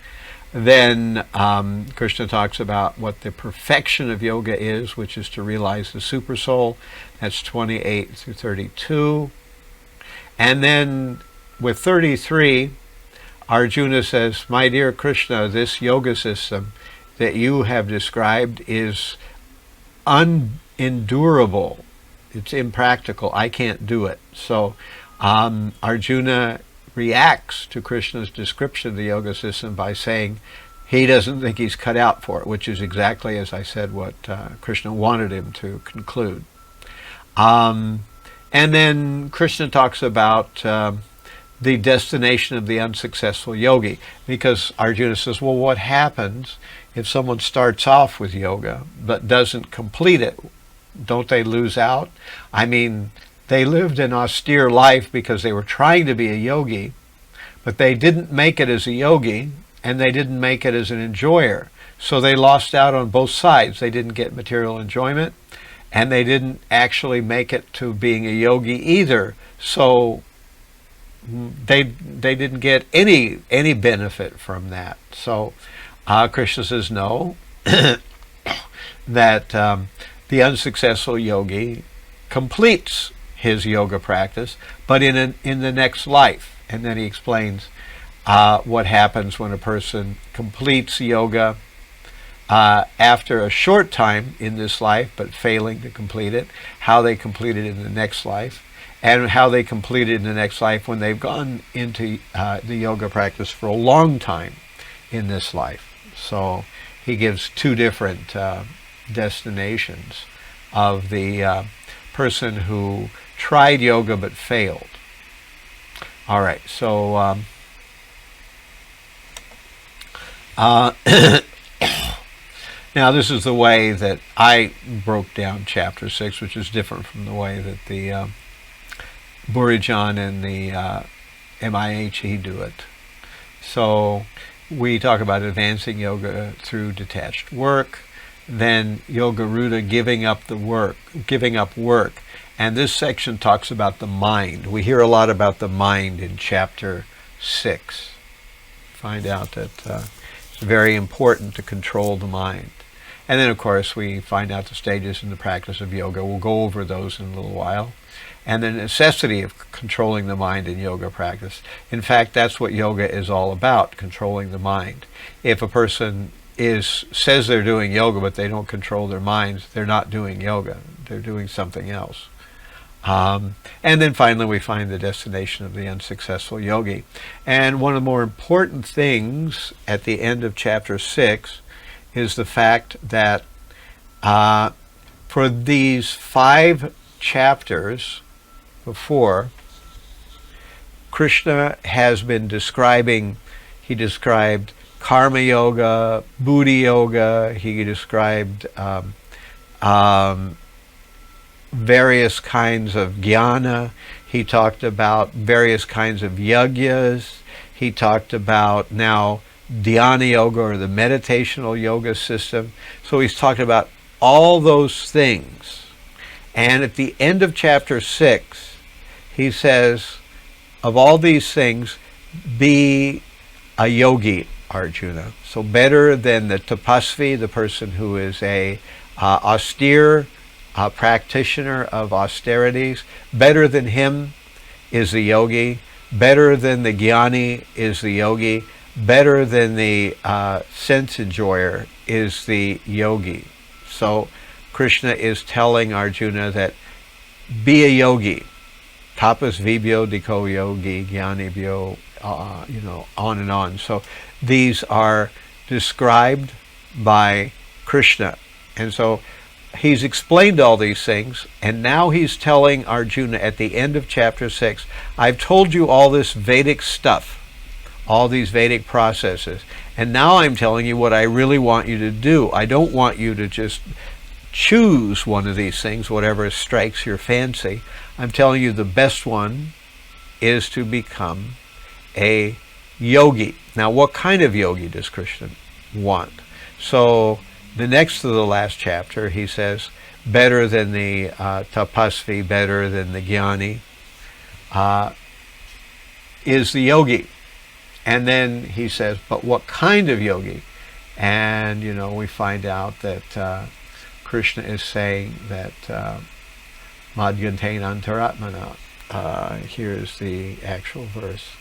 Speaker 2: Then Krishna talks about what the perfection of yoga is, which is to realize the super soul. That's 28 through 32. And then with 33, Arjuna says, my dear Krishna, this yoga system that you have described is unendurable. It's impractical. I can't do it. So Arjuna reacts to Krishna's description of the yoga system by saying he doesn't think he's cut out for it, which is exactly, as I said, what Krishna wanted him to conclude. And then Krishna talks about the destination of the unsuccessful yogi, because Arjuna says, well, what happens if someone starts off with yoga but doesn't complete it? Don't they lose out? I mean, they lived an austere life because they were trying to be a yogi, but they didn't make it as a yogi, and they didn't make it as an enjoyer. So they lost out on both sides. They didn't get material enjoyment, and they didn't actually make it to being a yogi either. So they didn't get any benefit from that. So Krishna says no, that the unsuccessful yogi completes his yoga practice, but in the next life. And then he explains what happens when a person completes yoga after a short time in this life, but failing to complete it, how they complete it in the next life, and how they complete it in the next life when they've gone into the yoga practice for a long time in this life. So he gives two different destinations of the person who tried yoga but failed. All right, so now this is the way that I broke down chapter 6, which is different from the way that the Burijan and the MIHE do it. So we talk about advancing yoga through detached work, then Yoga Rudha, giving up work. And this section talks about the mind. We hear a lot about the mind in chapter 6. Find out that it's very important to control the mind. And then, of course, we find out the stages in the practice of yoga. We'll go over those in a little while. And the necessity of controlling the mind in yoga practice. In fact, that's what yoga is all about, controlling the mind. If a person says they're doing yoga, but they don't control their minds, they're not doing yoga. They're doing something else. And then finally we find the destination of the unsuccessful yogi. And one of the more important things at the end of chapter 6 is the fact that for these 5 chapters before, Krishna has been he described karma yoga, buddhi yoga, he described various kinds of jnana, he talked about various kinds of yajnas, he talked about now dhyana yoga, or the meditational yoga system. So he's talked about all those things. And at the end of chapter 6, he says, of all these things, be a yogi, Arjuna. So better than the tapasvi, the person who is a austere practitioner of austerities, better than him is the yogi, better than the jnani is the yogi, better than the sense enjoyer is the yogi. So Krishna is telling Arjuna that be a yogi. Tapas vibhyo diko yogi, jnanibhyo, on and on. So these are described by Krishna. And so he's explained all these things, and now he's telling Arjuna at the end of chapter 6, I've told you all this Vedic stuff, all these Vedic processes, and now I'm telling you what I really want you to do. I don't want you to just choose one of these things, whatever strikes your fancy. I'm telling you the best one is to become a yogi. Now, what kind of yogi does Krishna want? So the next to the last chapter, he says, better than the tapasvi, better than the jnani, is the yogi. And then he says, but what kind of yogi? And, we find out that Krishna is saying that madhyantein antaratmana. Here's the actual verse.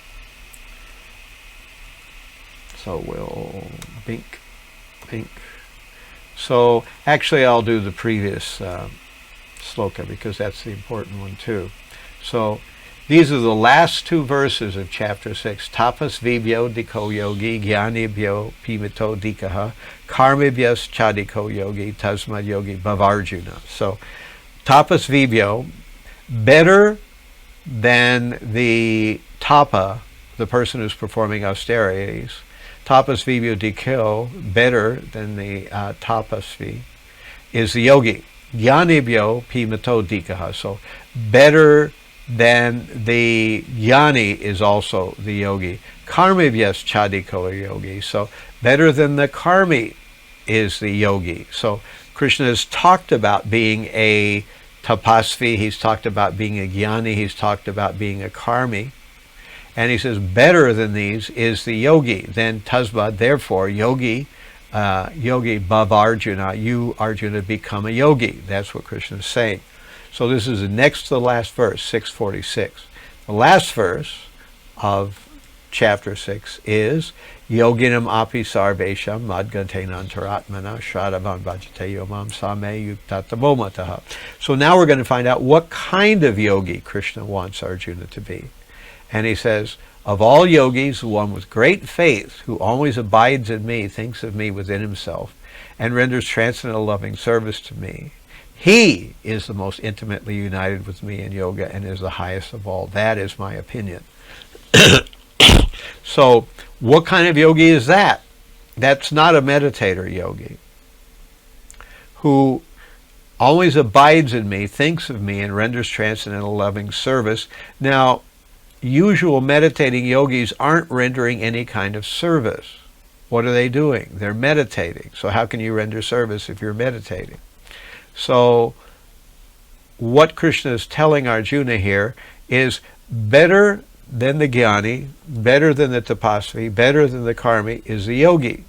Speaker 2: So we'll bink. So actually I'll do the previous sloka because that's the important one too. So these are the last 2 verses of chapter 6. Tapas vibhyo diko yogi, jnanibhyo pimito dikaha, karmibhyas chadiko yogi, tasmad yogi bhavarjuna. So tapas vibhyo, better than the tapa, the person who's performing austerities. Tapas vibhyo diko, better than the tapasvi, is the yogi. Jnanibhyo pimito dikaha. So better than the jnani is also the yogi. Karmibhyas chadiko yogi. So better than the karmi is the yogi. So Krishna has talked about being a tapasvi, he's talked about being a jnani, he's talked about being a karmi. And he says, better than these is the yogi. Then tasma, therefore, yogi bhav Arjuna, you, Arjuna, become a yogi. That's what Krishna is saying. So this is the next to the last verse, 646. The last verse of chapter 6 is yoginam api sarvesham madgantenan taratmana shadavan bhajate yomam same yuktatamomataha. So now we're going to find out what kind of yogi Krishna wants Arjuna to be. And he says, of all yogis, the one with great faith, who always abides in me, thinks of me within himself, and renders transcendental loving service to me, he is the most intimately united with me in yoga and is the highest of all. That is my opinion. So, what kind of yogi is that? That's not a meditator yogi who always abides in me, thinks of me, and renders transcendental loving service. Now, usual meditating yogis aren't rendering any kind of service. What are they doing? They're meditating. So how can you render service if you're meditating? So what Krishna is telling Arjuna here is better than the jnani, better than the tapasvi, better than the karmi is the yogi.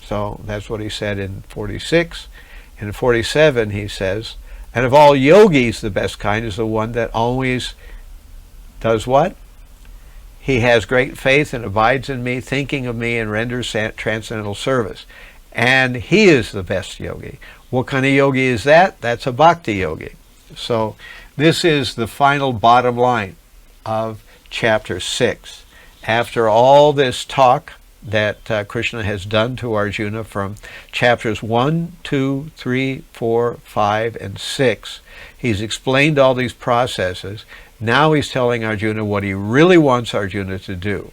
Speaker 2: So that's what he said in 46. In 47 he says, and of all yogis the best kind is the one that always does what? He has great faith and abides in me, thinking of me, and renders transcendental service. And he is the best yogi. What kind of yogi is that? That's a bhakti yogi. So this is the final bottom line of chapter 6. After all this talk that Krishna has done to Arjuna from chapters 1, 2, 3, 4, 5, and 6, he's explained all these processes. Now he's telling Arjuna what he really wants Arjuna to do.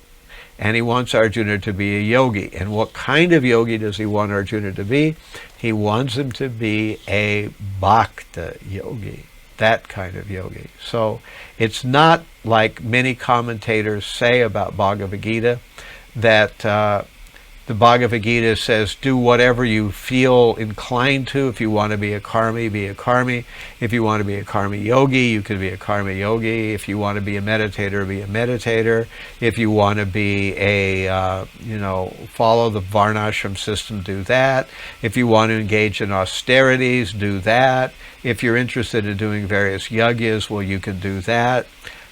Speaker 2: And he wants Arjuna to be a yogi. And what kind of yogi does he want Arjuna to be? He wants him to be a bhakta yogi, that kind of yogi. So it's not like many commentators say about Bhagavad Gita, that the Bhagavad Gita says, do whatever you feel inclined to. If you want to be a karmi, be a karmi. If you want to be a karmi yogi, you can be a karmi yogi. If you want to be a meditator, be a meditator. If you want to be a, follow the varnashram system, do that. If you want to engage in austerities, do that. If you're interested in doing various yagyas, well, you can do that.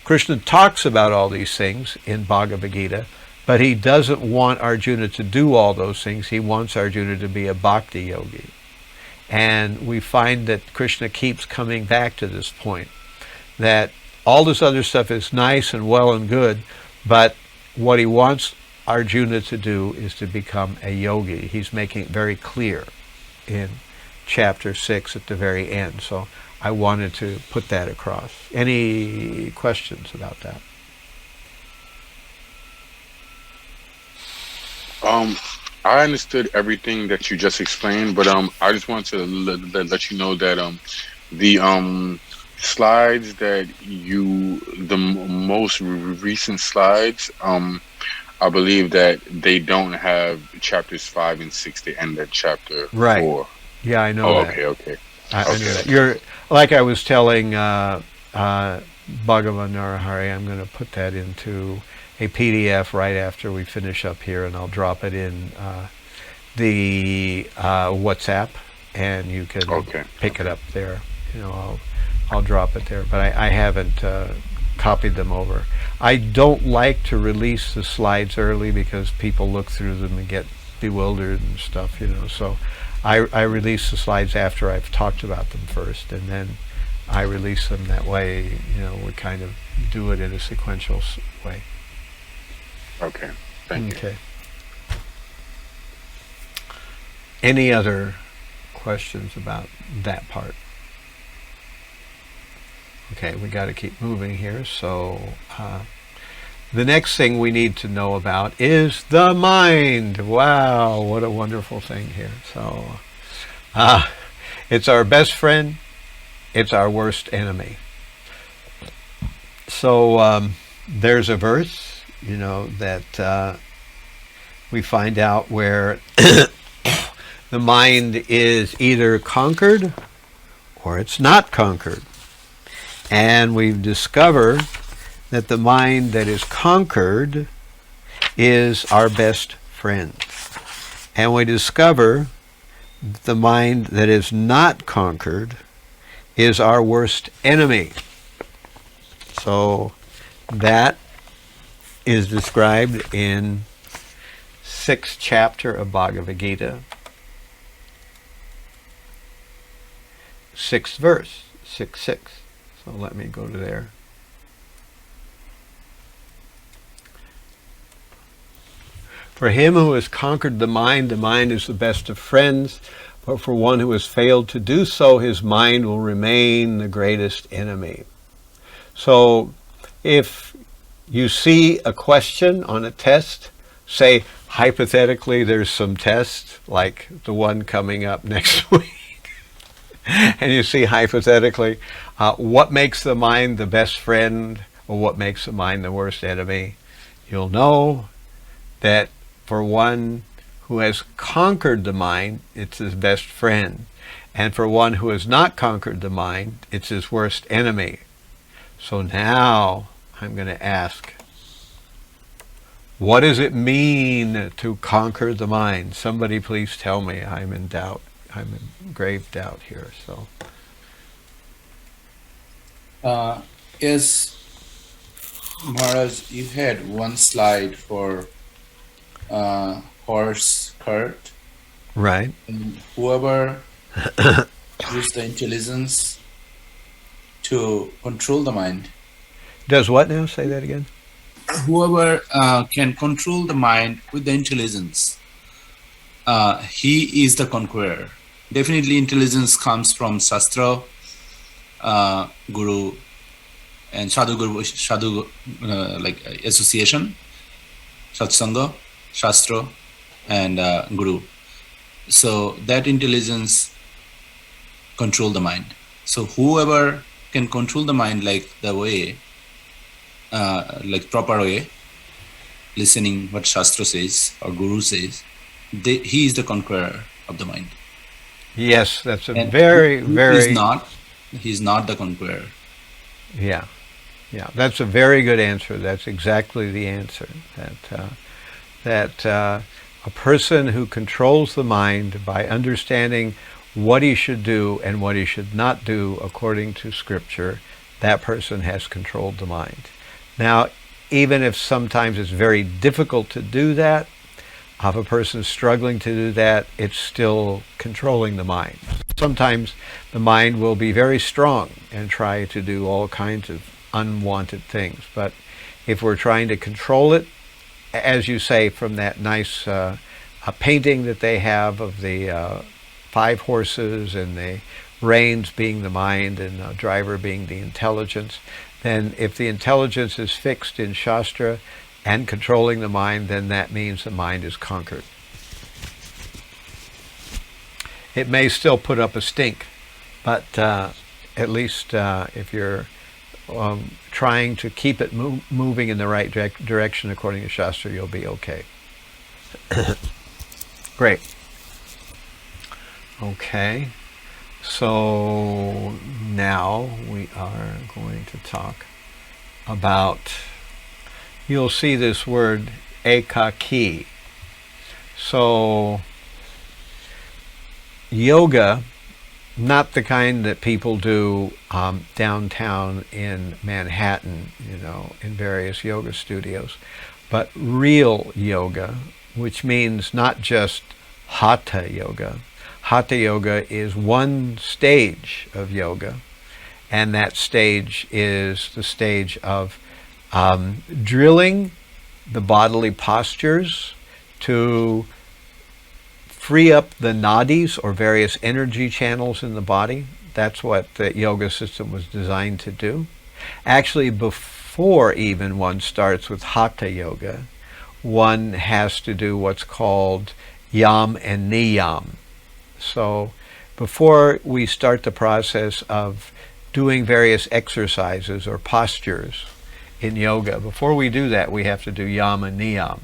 Speaker 2: Krishna talks about all these things in Bhagavad Gita, but he doesn't want Arjuna to do all those things. He wants Arjuna to be a bhakti yogi. And we find that Krishna keeps coming back to this point, that all this other stuff is nice and well and good, but what he wants Arjuna to do is to become a yogi. He's making it very clear in chapter 6 at the very end. So I wanted to put that across. Any questions about that?
Speaker 6: I understood everything that you just explained, but I just want to let you know that the slides that the most recent slides, I believe that they don't have chapters 5 and 6. They end at chapter 4.
Speaker 2: Yeah, I know that.
Speaker 6: Okay.
Speaker 2: I know that. You're, like I was telling Bhagavan Narahari, I'm going to put that into a PDF right after we finish up here, and I'll drop it in the WhatsApp, and you can pick it up there. I'll drop it there, but I haven't copied them over. I don't like to release the slides early because people look through them and get bewildered and stuff, so I release the slides after I've talked about them first, and then I release them that way. We kind of do it in a sequential way.
Speaker 6: Okay, thank you.
Speaker 2: Okay. Any other questions about that part? Okay, we got to keep moving here. So the next thing we need to know about is the mind. Wow, what a wonderful thing here. So it's our best friend. It's our worst enemy. So there's a verse, that we find out where the mind is either conquered or it's not conquered. And we've discovered that the mind that is conquered is our best friend. And we discover that the mind that is not conquered is our worst enemy. So that is described in 6th chapter of Bhagavad Gita, 6th verse, 6:6. So let me go to there. For him who has conquered the mind is the best of friends, but for one who has failed to do so, his mind will remain the greatest enemy. So if you see a question on a test, say hypothetically there's some test like the one coming up next week, and you see hypothetically what makes the mind the best friend or what makes the mind the worst enemy, you'll know that for one who has conquered the mind, it's his best friend, and for one who has not conquered the mind, it's his worst enemy. So now I'm going to ask, what does it mean to conquer the mind? Somebody please tell me. I'm in doubt. I'm in grave doubt here. So,
Speaker 7: yes, Maharaj, you had one slide for horse cart.
Speaker 2: Right.
Speaker 7: And whoever uses the intelligence to control the mind.
Speaker 2: Does what now? Say that again.
Speaker 7: Whoever can control the mind with the intelligence, he is the conqueror. Definitely intelligence comes from Shastra, Guru, and Sadhu, like association, Satsanga, Shastra, and Guru. So that intelligence control the mind. So whoever can control the mind like the way, like proper way, listening what Shastra says or Guru says, he is the conqueror of the mind.
Speaker 2: Yes, that's a
Speaker 7: And
Speaker 2: very,
Speaker 7: who
Speaker 2: very...
Speaker 7: He's not the conqueror.
Speaker 2: Yeah. Yeah, that's a very good answer. That's exactly the answer. That a person who controls the mind by understanding what he should do and what he should not do according to Scripture, that person has controlled the mind. Now, even if sometimes it's very difficult to do that, if a person is struggling to do that, it's still controlling the mind. Sometimes the mind will be very strong and try to do all kinds of unwanted things. But if we're trying to control it, as you say, from that nice a painting that they have of the 5 horses and the reins being the mind and the driver being the intelligence, then if the intelligence is fixed in Shastra and controlling the mind, then that means the mind is conquered. It may still put up a stink, but at least if you're trying to keep it moving in the right direction according to Shastra, you'll be okay. Great. Okay. So now we are going to talk about, you'll see this word ekaki. So yoga, not the kind that people do downtown in Manhattan, in various yoga studios, but real yoga, which means not just hatha yoga. Hatha yoga is one stage of yoga, and that stage is the stage of drilling the bodily postures to free up the nadis, or various energy channels in the body. That's what the yoga system was designed to do. Actually, before even one starts with hatha yoga, one has to do what's called yam and niyam. So before we start the process of doing various exercises or postures in yoga, before we do that, we have to do yam and niyam.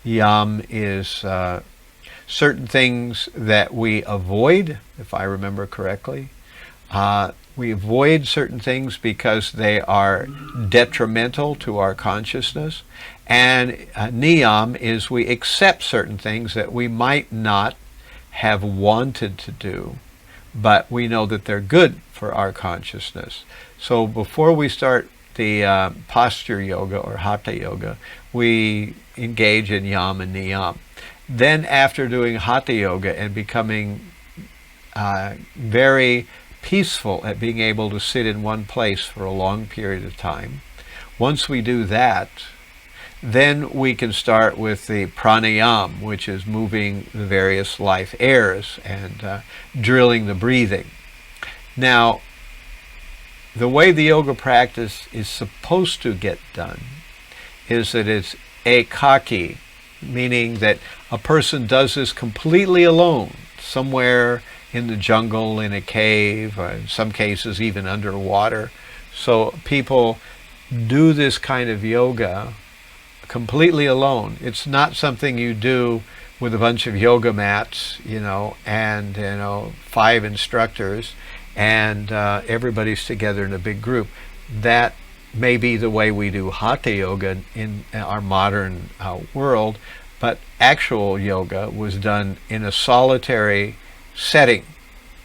Speaker 2: Yam is certain things that we avoid, if I remember correctly. We avoid certain things because they are detrimental to our consciousness. And niyam is we accept certain things that we might not have wanted to do, but we know that they're good for our consciousness. So before we start the posture yoga or hatha yoga, we engage in yam and niyam. Then after doing hatha yoga and becoming very peaceful at being able to sit in one place for a long period of time, once we do that, then we can start with the pranayam, which is moving the various life airs and drilling the breathing. Now, the way the yoga practice is supposed to get done is that it's ekaki, meaning that a person does this completely alone, somewhere in the jungle, in a cave, or in some cases even underwater. So people do this kind of yoga completely alone. It's not something you do with a bunch of yoga mats, and 5 instructors, and everybody's together in a big group. That may be the way we do hatha yoga in our modern world, but actual yoga was done in a solitary setting,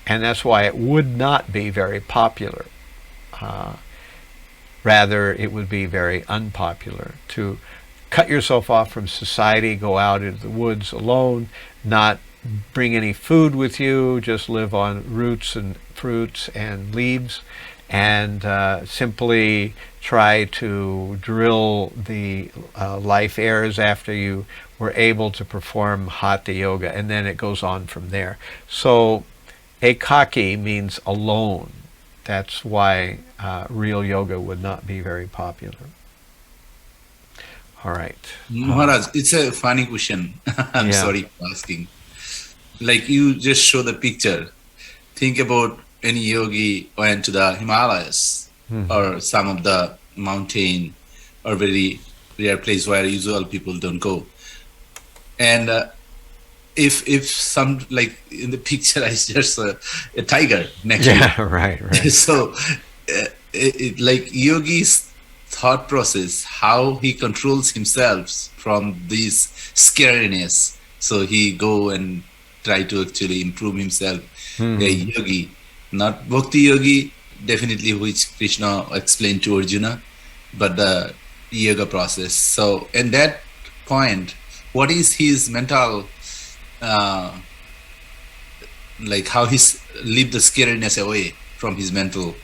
Speaker 2: and that's why it would not be very popular. Rather, it would be very unpopular to cut yourself off from society, go out into the woods alone, not bring any food with you, just live on roots and fruits and leaves, and simply try to drill the life airs after you were able to perform Hatha Yoga, and then it goes on from there. So ekaki means alone. That's why real yoga would not be very popular. All right.
Speaker 7: Maharaj, it's a funny question. I'm sorry for asking. Like you just show the picture. Think about any yogi went to the Himalayas or some of the mountain or very rare place where usual people don't go. And if some, like in the picture, I just a tiger next to
Speaker 2: you. Right.
Speaker 7: So like yogi's thought process, how he controls himself from this scariness. So he go and try to actually improve himself. A yogi, not bhakti yogi, definitely, which Krishna explained to Arjuna, but the yoga process. So in that point, what is his mental, like how he's leave the scariness away from his mental?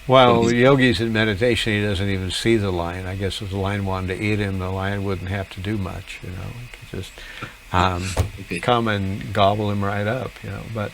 Speaker 2: Well, yogis in meditation, he doesn't even see the lion. I guess if the lion wanted to eat him, the lion wouldn't have to do much, you know. He could just come and gobble him right up, you know. But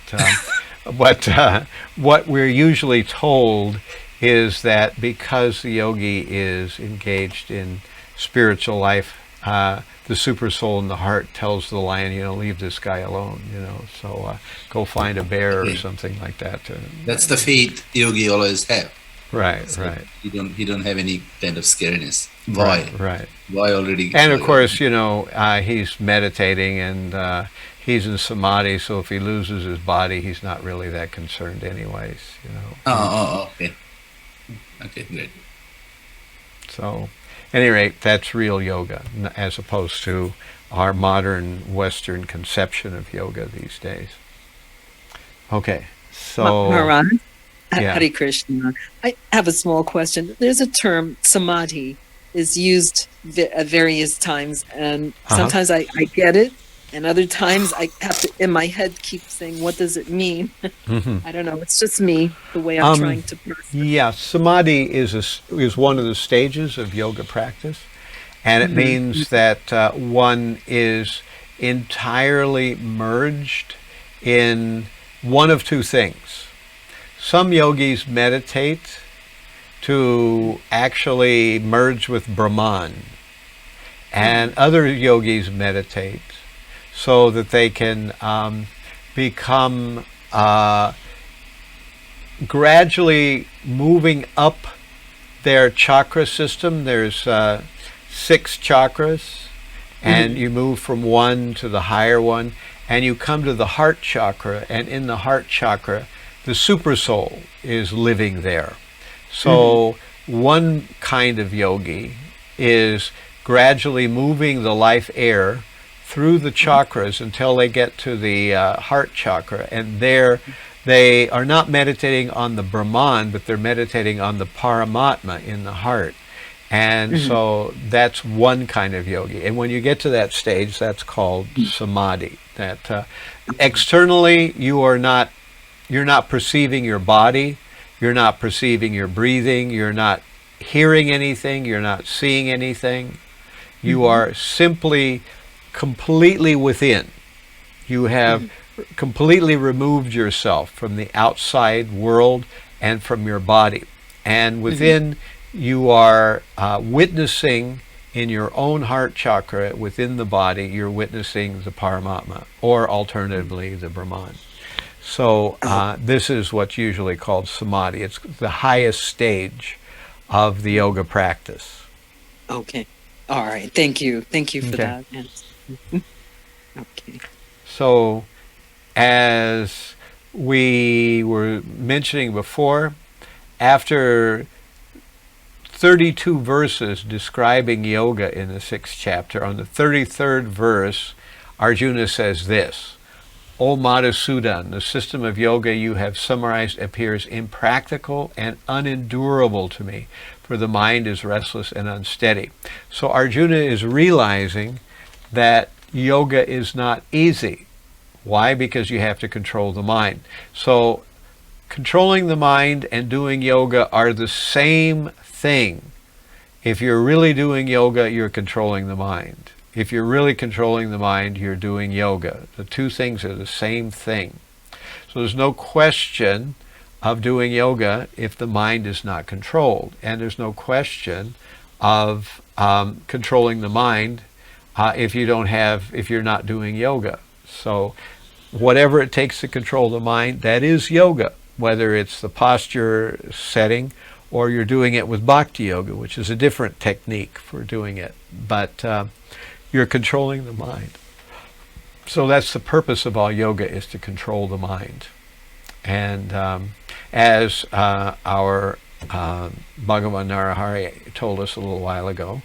Speaker 2: what we're usually told is that because the yogi is engaged in spiritual life, the super soul in the heart tells the lion, you know, leave this guy alone, you know. So go find a bear or something like that.
Speaker 7: That's the faith yogi always have.
Speaker 2: Right,
Speaker 7: so
Speaker 2: right.
Speaker 7: He don't have any kind of scariness. Why?
Speaker 2: Right.
Speaker 7: Why already?
Speaker 2: And of course, you know, he's meditating and he's in samadhi. So if he loses his body, he's not really that concerned, anyways. You know.
Speaker 7: Okay. Okay, great.
Speaker 2: So, at any rate, that's real yoga, as opposed to our modern Western conception of yoga these days. Okay, so
Speaker 1: Maharaj, Hare Krishna. I have a small question. There's a term, samadhi, is used at various times, and sometimes I get it, and other times I have to, in my head, keep saying, what does it mean? I don't know. It's just me, the way I'm trying to process.
Speaker 2: Yeah, samadhi is one of the stages of yoga practice, and it means that one is entirely merged in one of two things. Some yogis meditate to actually merge with Brahman, and other yogis meditate so that they can become gradually moving up their chakra system. There's 6 chakras, and you move from one to the higher one, and you come to the heart chakra, and in the heart chakra, the super soul is living there. So one kind of yogi is gradually moving the life air through the chakras until they get to the heart chakra, and there they are not meditating on the Brahman, but they're meditating on the Paramatma in the heart. And so that's one kind of yogi. And when you get to that stage, that's called samadhi. That externally you're not perceiving your body, you're not perceiving your breathing, you're not hearing anything, you're not seeing anything. You are simply completely within. You have completely removed yourself from the outside world and from your body. And within, you are witnessing in your own heart chakra, within the body, you're witnessing the Paramatma, or alternatively, the Brahman. So this is what's usually called samadhi. It's the highest stage of the yoga practice.
Speaker 1: Okay. All right. Thank you. Thank you for that. Okay.
Speaker 2: So, as we were mentioning before, after 32 verses describing yoga in the 6th chapter, on the 33rd verse, Arjuna says this: O Madhusudan, the system of yoga you have summarized appears impractical and unendurable to me, for the mind is restless and unsteady. So Arjuna is realizing that yoga is not easy, Why? Because you have to control the mind. So controlling the mind and doing yoga are the same thing. If you're really doing yoga, you're controlling the mind. If you're really controlling the mind, you're doing yoga. The two things are the same thing. So there's no question of doing yoga if the mind is not controlled. And there's no question of controlling the mind if you're not doing yoga. So whatever it takes to control the mind, that is yoga. Whether it's the posture setting or you're doing it with bhakti yoga, which is a different technique for doing it. But you're controlling the mind. So that's the purpose of all yoga, is to control the mind. And as our Bhagavan Narahari told us a little while ago,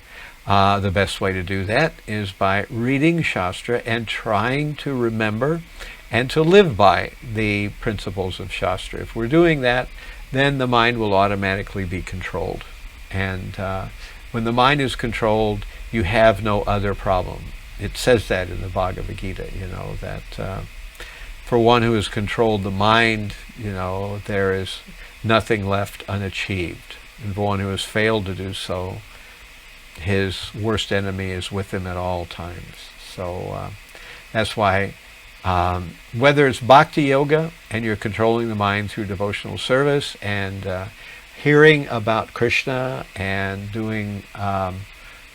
Speaker 2: the best way to do that is by reading Shastra and trying to remember and to live by the principles of Shastra. If we're doing that, then the mind will automatically be controlled. And when the mind is controlled, you have no other problem. It says that in the Bhagavad Gita, that for one who has controlled the mind, there is nothing left unachieved. And for one who has failed to do so, his worst enemy is with him at all times. So that's why whether it's bhakti yoga and you're controlling the mind through devotional service and hearing about Krishna and doing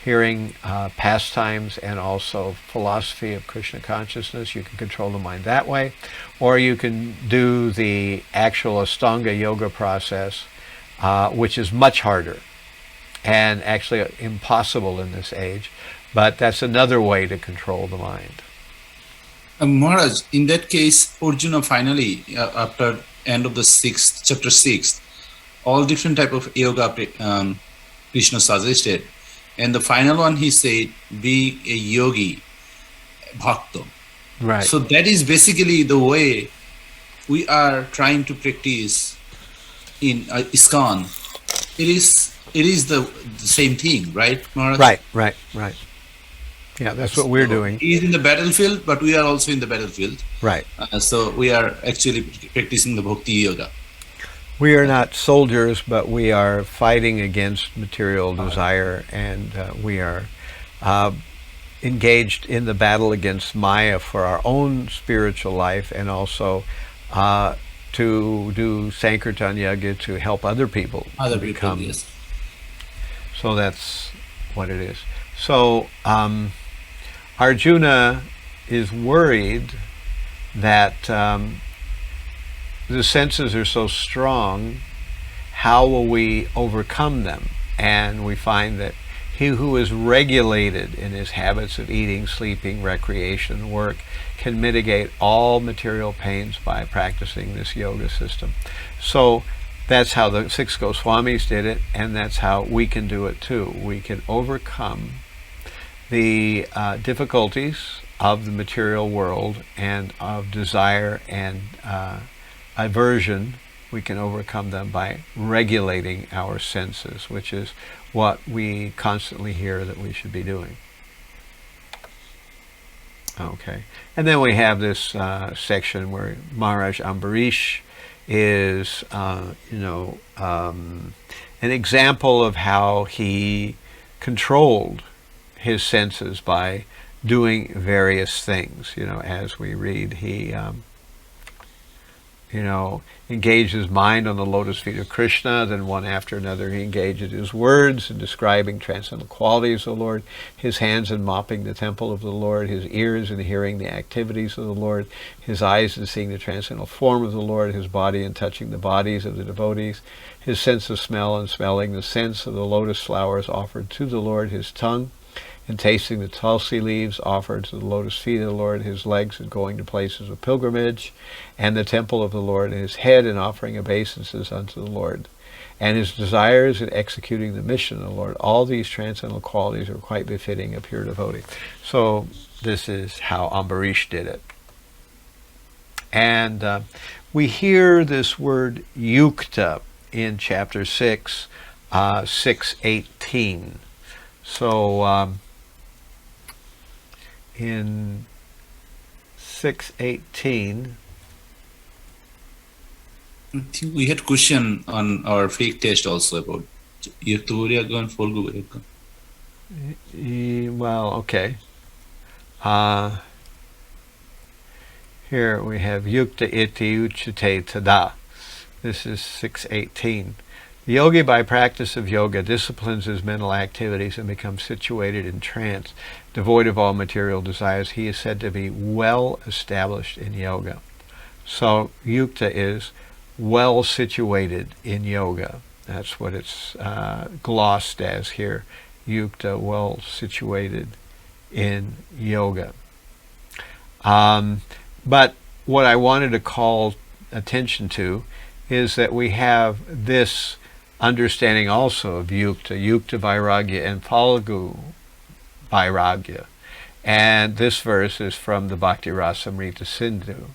Speaker 2: hearing pastimes and also philosophy of Krishna consciousness, you can control the mind that way. Or you can do the actual Ashtanga yoga process, which is much harder and actually impossible in this age. But that's another way to control the mind.
Speaker 7: Maharaj, in that case, Arjuna finally, after end of the chapter 6, all different type of yoga Krishna suggested. And the final one, he said, be a yogi, bhakta.
Speaker 2: Right.
Speaker 7: So that is basically the way we are trying to practice in ISKCON. It is the same thing, right, Maharaj?
Speaker 2: Right. Yeah, that's what we're doing.
Speaker 7: He is in the battlefield, but we are also in the battlefield.
Speaker 2: Right.
Speaker 7: So we are actually practicing the bhakti yoga.
Speaker 2: We are not soldiers, but we are fighting against material desire, and we are engaged in the battle against Maya for our own spiritual life, and also to do Sankirtan Yoga to help other people become.
Speaker 7: Yes.
Speaker 2: So that's what it is. So Arjuna is worried that the senses are so strong, how will we overcome them? And we find that he who is regulated in his habits of eating, sleeping, recreation, work, can mitigate all material pains by practicing this yoga system. So that's how the 6 Goswamis did it, and that's how we can do it too. We can overcome the difficulties of the material world and of desire and aversion. We can overcome them by regulating our senses, which is what we constantly hear that we should be doing. Okay, and then we have this section where Maharaj Ambarish is, an example of how he controlled his senses by doing various things. As we read, he engaged his mind on the lotus feet of Krishna, then one after another he engaged his words in describing transcendental qualities of the Lord, his hands in mopping the temple of the Lord, his ears in hearing the activities of the Lord, his eyes in seeing the transcendental form of the Lord, his body in touching the bodies of the devotees, his sense of smell in smelling the scents of the lotus flowers offered to the Lord, his tongue in tasting the tulsi leaves offered to the lotus feet of the Lord, his legs in going to places of pilgrimage, and the temple of the Lord, and his head in offering obeisances unto the Lord, and his desires in executing the mission of the Lord. All these transcendental qualities are quite befitting a pure devotee. So this is how Ambarish did it. And we hear this word yukta in chapter 6, 6:18. So in 6:18.
Speaker 7: I think we had question on our fake test also about
Speaker 2: well, okay. Here we have Yukta iti uchate tada. This is 6:18. The yogi, by practice of yoga, disciplines his mental activities and becomes situated in trance, devoid of all material desires. He is said to be well established in yoga. So yukta is well situated in yoga. That's what it's glossed as here. Yukta, well situated in yoga. But what I wanted to call attention to is that we have this understanding also of yukta vairagya and phalgu vairagya. And this verse is from the Bhakti Rasamrita Sindhu.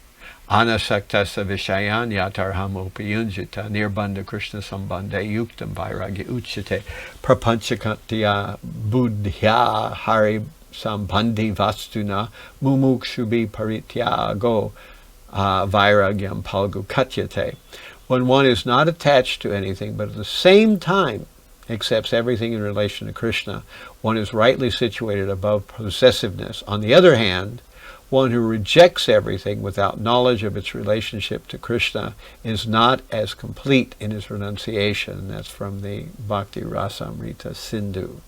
Speaker 2: Anasaktasa vishayan yatarham upayunjita nirbandha Krishna sambandha yuktam vairagya uchate prapanchakantya buddhya hari sambandhi vastuna mumukshubi parityago vairagyam palgu katyate. When one is not attached to anything, but at the same time accepts everything in relation to Krishna, one is rightly situated above possessiveness. On the other hand, one who rejects everything without knowledge of its relationship to Krishna is not as complete in his renunciation. That's from the Bhakti Rasamrita Sindhu.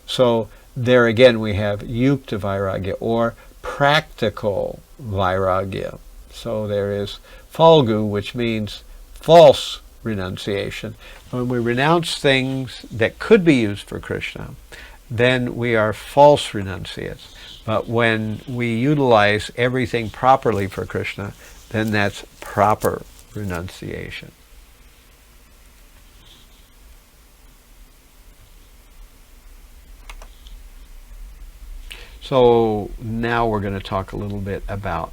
Speaker 2: So there again we have yukta vairagya, or practical vairagya. So there is phalgu, which means false renunciation. When we renounce things that could be used for Krishna, then we are false renunciates. But when we utilize everything properly for Krishna, then that's proper renunciation. So now we're going to talk a little bit about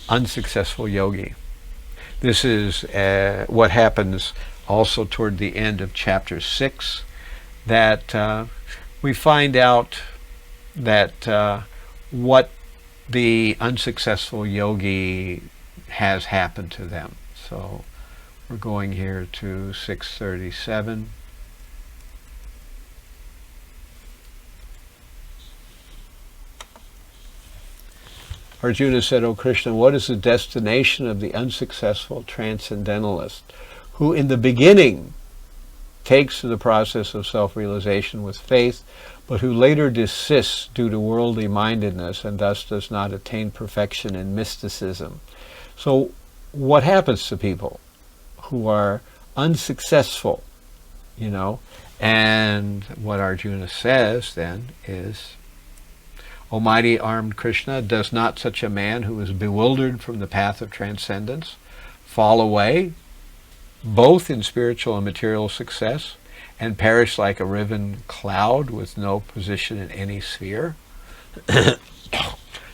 Speaker 2: unsuccessful yogi. This is what happens also toward the end of chapter 6, that we find out that what the unsuccessful yogi has happened to them. So we're going here to 637. Arjuna said, O Krishna, what is the destination of the unsuccessful transcendentalist who in the beginning takes to the process of self-realization with faith, but who later desists due to worldly mindedness and thus does not attain perfection in mysticism? So what happens to people who are unsuccessful, And what Arjuna says then is, O mighty armed Krishna, does not such a man who is bewildered from the path of transcendence fall away, both in spiritual and material success, and perish like a riven cloud with no position in any sphere?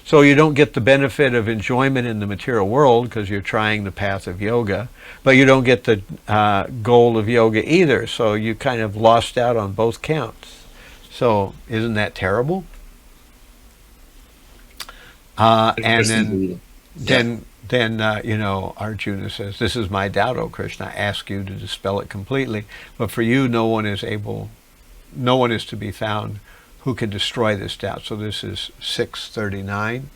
Speaker 2: So you don't get the benefit of enjoyment in the material world because you're trying the path of yoga, but you don't get the goal of yoga either, so you kind of lost out on both counts. So isn't that terrible? And then Arjuna says, this is my doubt, O Krishna. I ask you to dispel it completely. But for you, no one is to be found who can destroy this doubt. So this is 639.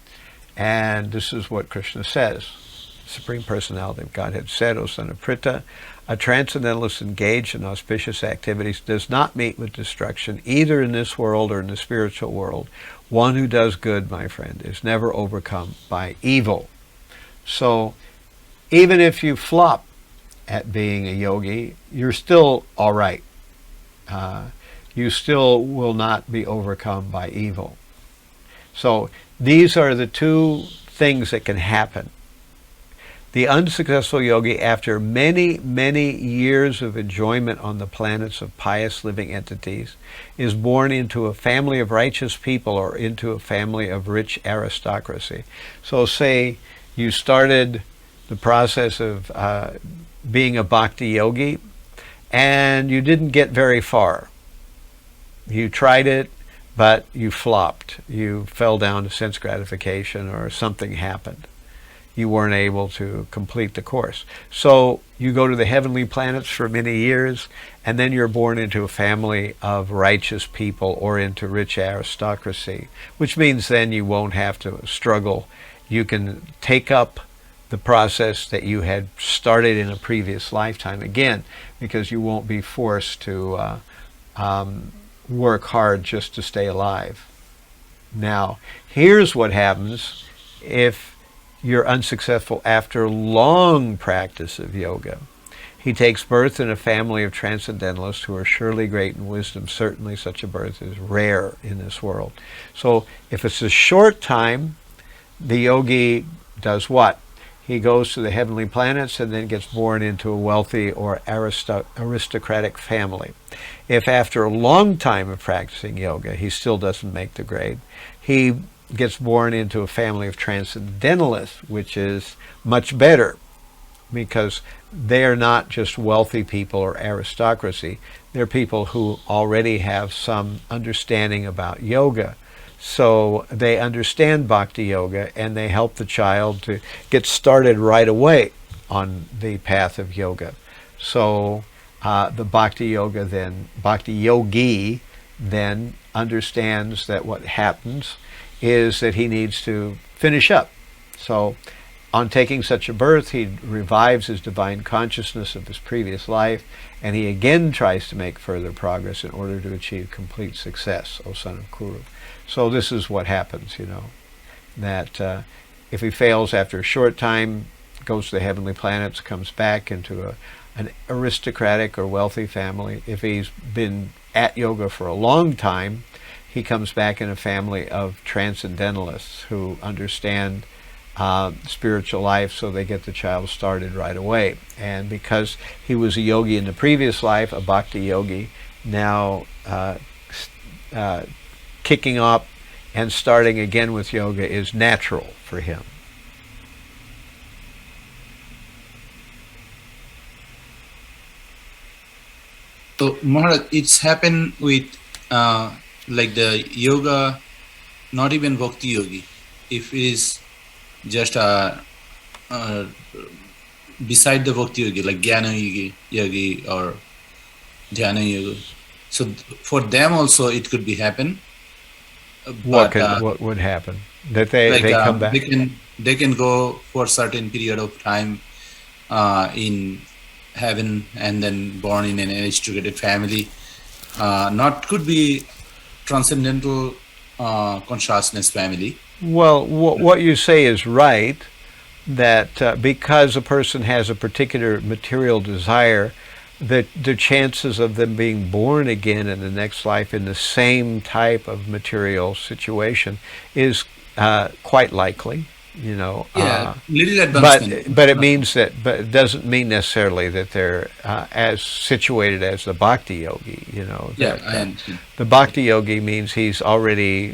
Speaker 2: And this is what Krishna says. The Supreme Personality of Godhead said, O son of Pritha, a transcendentalist engaged in auspicious activities does not meet with destruction, either in this world or in the spiritual world. One who does good, my friend, is never overcome by evil. So even if you flop at being a yogi, you're still all right. You still will not be overcome by evil. So these are the two things that can happen. The unsuccessful yogi, after many, many years of enjoyment on the planets of pious living entities, is born into a family of righteous people or into a family of rich aristocracy. So say you started the process of being a bhakti yogi and you didn't get very far. You tried it, but you flopped. You fell down to sense gratification or something happened. You weren't able to complete the course. So you go to the heavenly planets for many years, and then you're born into a family of righteous people or into rich aristocracy, which means then you won't have to struggle. You can take up the process that you had started in a previous lifetime again, because you won't be forced to work hard just to stay alive. Now, here's what happens if you're unsuccessful after long practice of yoga. He takes birth in a family of transcendentalists who are surely great in wisdom. Certainly such a birth is rare in this world. So if it's a short time, the yogi does what? He goes to the heavenly planets and then gets born into a wealthy or aristocratic family. If after a long time of practicing yoga, he still doesn't make the grade, he gets born into a family of transcendentalists, which is much better, because they are not just wealthy people or aristocracy. They're people who already have some understanding about yoga. So they understand bhakti yoga, and they help the child to get started right away on the path of yoga. So the bhakti yogi then understands that what happens is that he needs to finish up. So on taking such a birth, he revives his divine consciousness of his previous life, and he again tries to make further progress in order to achieve complete success, O son of Kuru. So this is what happens, that if he fails after a short time, goes to the heavenly planets, comes back into an aristocratic or wealthy family. If he's been at yoga for a long time, he comes back in a family of transcendentalists who understand spiritual life, so they get the child started right away. And because he was a yogi in the previous life, a bhakti yogi, now kicking up and starting again with yoga is natural for him.
Speaker 7: So Maharaj, it's happened with like the yoga, not even bhakti yogi. If it is just beside the bhakti yogi, like jnana yogi or dhyana yoga. So for them also it could be happen.
Speaker 2: What would happen? That they come back?
Speaker 7: They can go for a certain period of time in heaven and then born in an aristocratic family. Not could be transcendental consciousness family.
Speaker 2: Well, what you say is right, that because a person has a particular material desire, that the chances of them being born again in the next life in the same type of material situation is quite likely,
Speaker 7: Yeah, little advancement.
Speaker 2: But it means but it doesn't mean necessarily that they're as situated as the bhakti yogi. The bhakti yogi means he's already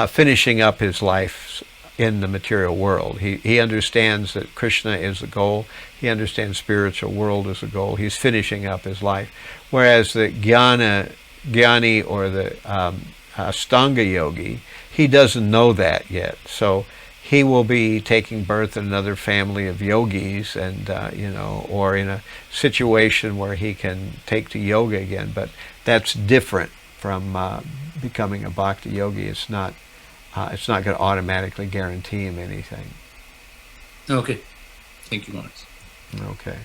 Speaker 2: finishing up his life in the material world. He understands that Krishna is the goal. He understands spiritual world as a goal. He's finishing up his life. Whereas the jnani or the Ashtanga yogi, he doesn't know that yet. So he will be taking birth in another family of yogis, and or in a situation where he can take to yoga again. But that's different from becoming a bhakti yogi. It's not going to automatically guarantee him anything.
Speaker 7: Okay. Thank you, Maharaj.
Speaker 2: Okay.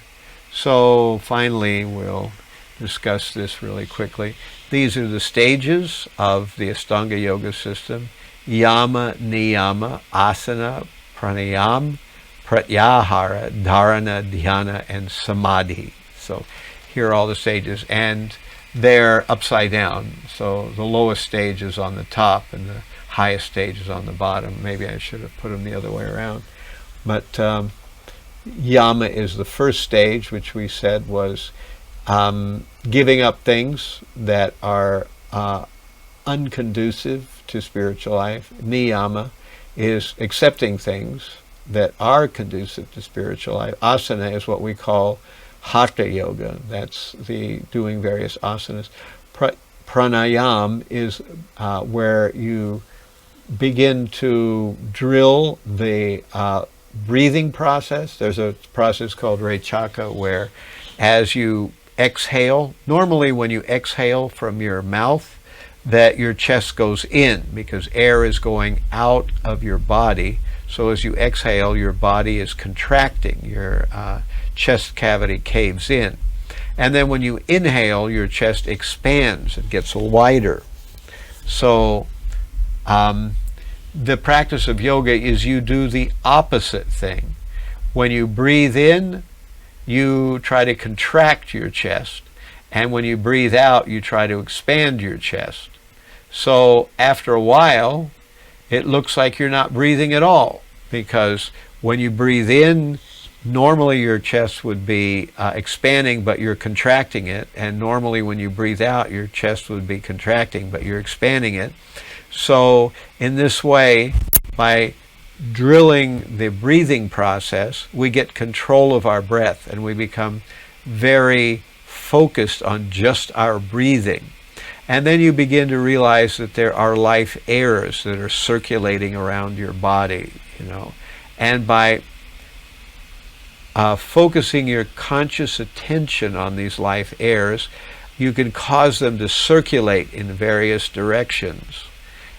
Speaker 2: So finally, we'll discuss this really quickly. These are the stages of the Ashtanga Yoga system: Yama, Niyama, Asana, Pranayama, Pratyahara, Dharana, Dhyana, and Samadhi. So here are all the stages, and they're upside down. So the lowest stage is on the top, and the highest stage is on the bottom. Maybe I should have put them the other way around. But Yama is the first stage, which we said was giving up things that are unconducive to spiritual life. Niyama is accepting things that are conducive to spiritual life. Asana is what we call hatha yoga. That's the doing various asanas. pranayam is where you begin to drill the breathing process. There's a process called rechaka where as you exhale, normally when you exhale from your mouth, that your chest goes in because air is going out of your body. So as you exhale, your body is contracting, your chest cavity caves in. And then when you inhale, your chest expands and gets wider. So the practice of yoga is you do the opposite thing. When you breathe in, you try to contract your chest. And when you breathe out, you try to expand your chest. So after a while, it looks like you're not breathing at all, because when you breathe in, normally your chest would be expanding, but you're contracting it. And normally when you breathe out, your chest would be contracting, but you're expanding it. So in this way, by drilling the breathing process, we get control of our breath and we become very focused on just our breathing. And then you begin to realize that there are life airs that are circulating around your body, you know. And by focusing your conscious attention on these life airs, you can cause them to circulate in various directions.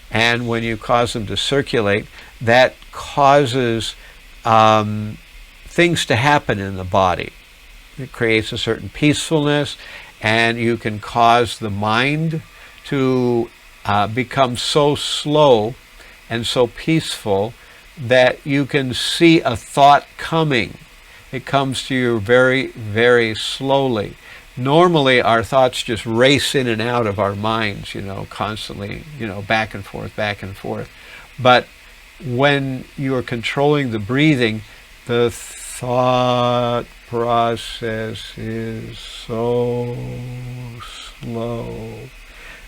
Speaker 2: And when you cause them to circulate, that causes things to happen in the body. It creates a certain peacefulness, and you can cause the mind to become so slow and so peaceful that you can see a thought coming. It comes to you very, very slowly. Normally, our thoughts just race in and out of our minds, you know, constantly, you know, back and forth, back and forth. But when you are controlling the breathing, the thought process is so slow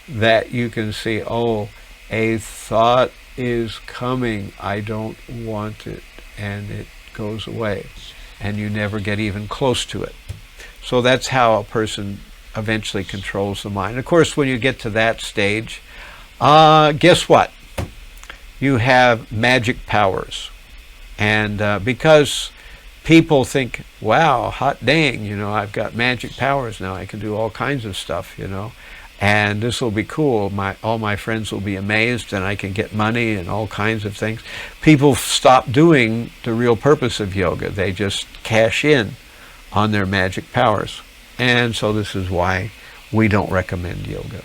Speaker 2: that you can see, oh, a thought is coming, I don't want it, and it goes away, and you never get even close to it. So that's how a person eventually controls the mind. Of course, when you get to that stage, guess what? You have magic powers. And because people think, wow, hot dang, you know, I've got magic powers now. I can do all kinds of stuff, you know. And this will be cool. All my friends will be amazed, and I can get money and all kinds of things. People stop doing the real purpose of yoga. They just cash in on their magic powers. And so this is why we don't recommend yoga.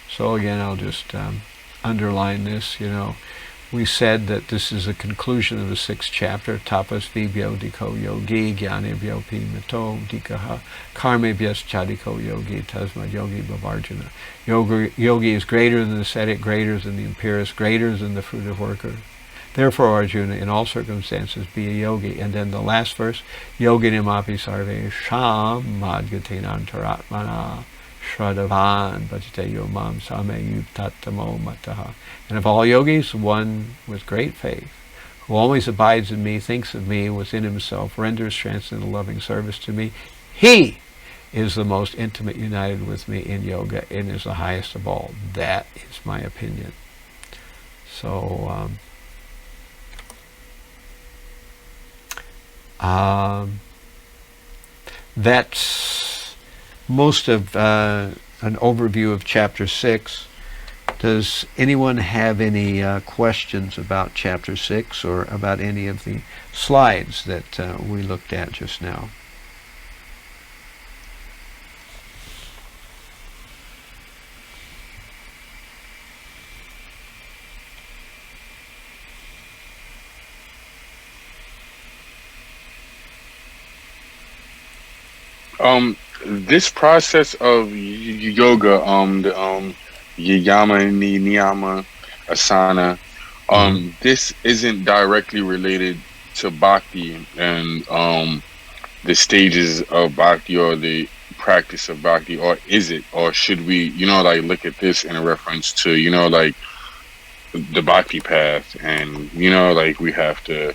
Speaker 2: So again, I'll just underline this, you know. We said that this is a conclusion of the 6th chapter, tapas vibhyo diko yogi, jnanebhyo pi mito dikaha, karmebhyas chadiko yogi, tasmad yogi bhavarjana. Yogi is greater than the ascetic, greater than the empirist, greater than the fruitive worker. Therefore, Arjuna, in all circumstances, be a yogi. And then the last verse, yoginamapi sarve sham madgatinantaratmana Shradhavan Bhajate Mam Same Yuptatamo Mataha. And of all yogis, one with great faith, who always abides in me, thinks of me within himself, renders transcendental loving service to me, he is the most intimate united with me in yoga and is the highest of all. That is my opinion. So, that's most of an overview of chapter 6. Does anyone have any questions about chapter 6 or about any of the slides that we looked at just now?
Speaker 6: This process of yoga, the yama, niyama, asana, this isn't directly related to bhakti and the stages of bhakti or the practice of bhakti, or is it? Or should we, you know, like look at this in reference to, you know, like the bhakti path, and like we have to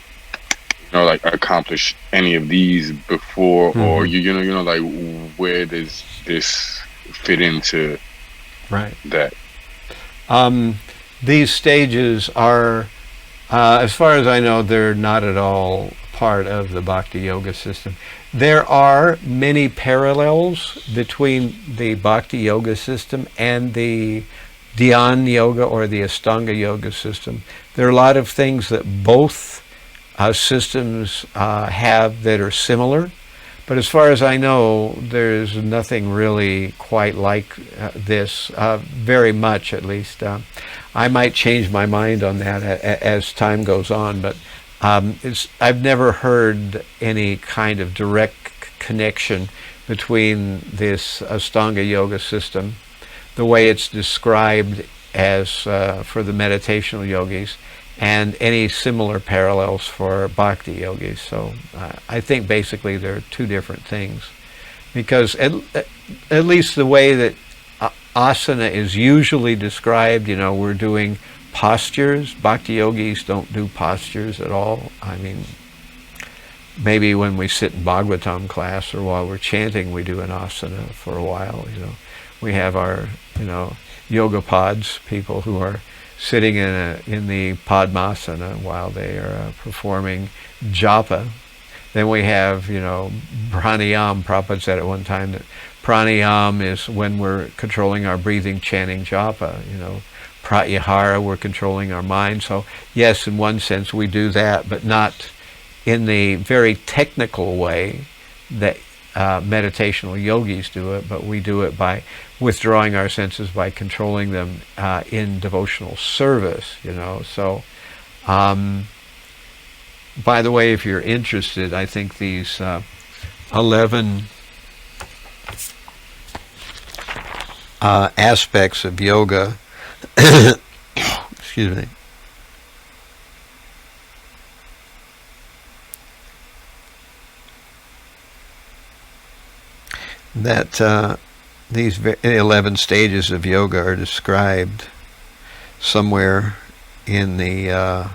Speaker 6: like accomplish any of these before, or like where does this fit into that?
Speaker 2: These stages are, as far as I know, they're not at all part of the Bhakti Yoga system. There are many parallels between the Bhakti Yoga system and the Dhyan Yoga or the Ashtanga Yoga system. There are a lot of things that both systems have that are similar, but as far as I know, there's nothing really quite like this, very much at least. I might change my mind on that as time goes on, but I've never heard any kind of direct connection between this Ashtanga Yoga system, the way it's described as for the meditational yogis, and any similar parallels for bhakti yogis. So I think basically they're two different things, because at least the way that asana is usually described, we're doing postures. Bhakti yogis don't do postures at all. I mean, maybe when we sit in Bhagavatam class or while we're chanting, we do an asana for a while. We have our yoga pods, people who are sitting in the Padmasana while they are performing japa. Then we have pranayam. Prabhupada said at one time that pranayam is when we're controlling our breathing, chanting japa. Pratyahara, we're controlling our mind. So yes, in one sense we do that, but not in the very technical way that meditational yogis do it, but we do it by withdrawing our senses, by controlling them in devotional service, So, by the way, if you're interested, I think these 11 aspects of yoga, excuse me, that these 11 stages of yoga are described somewhere in the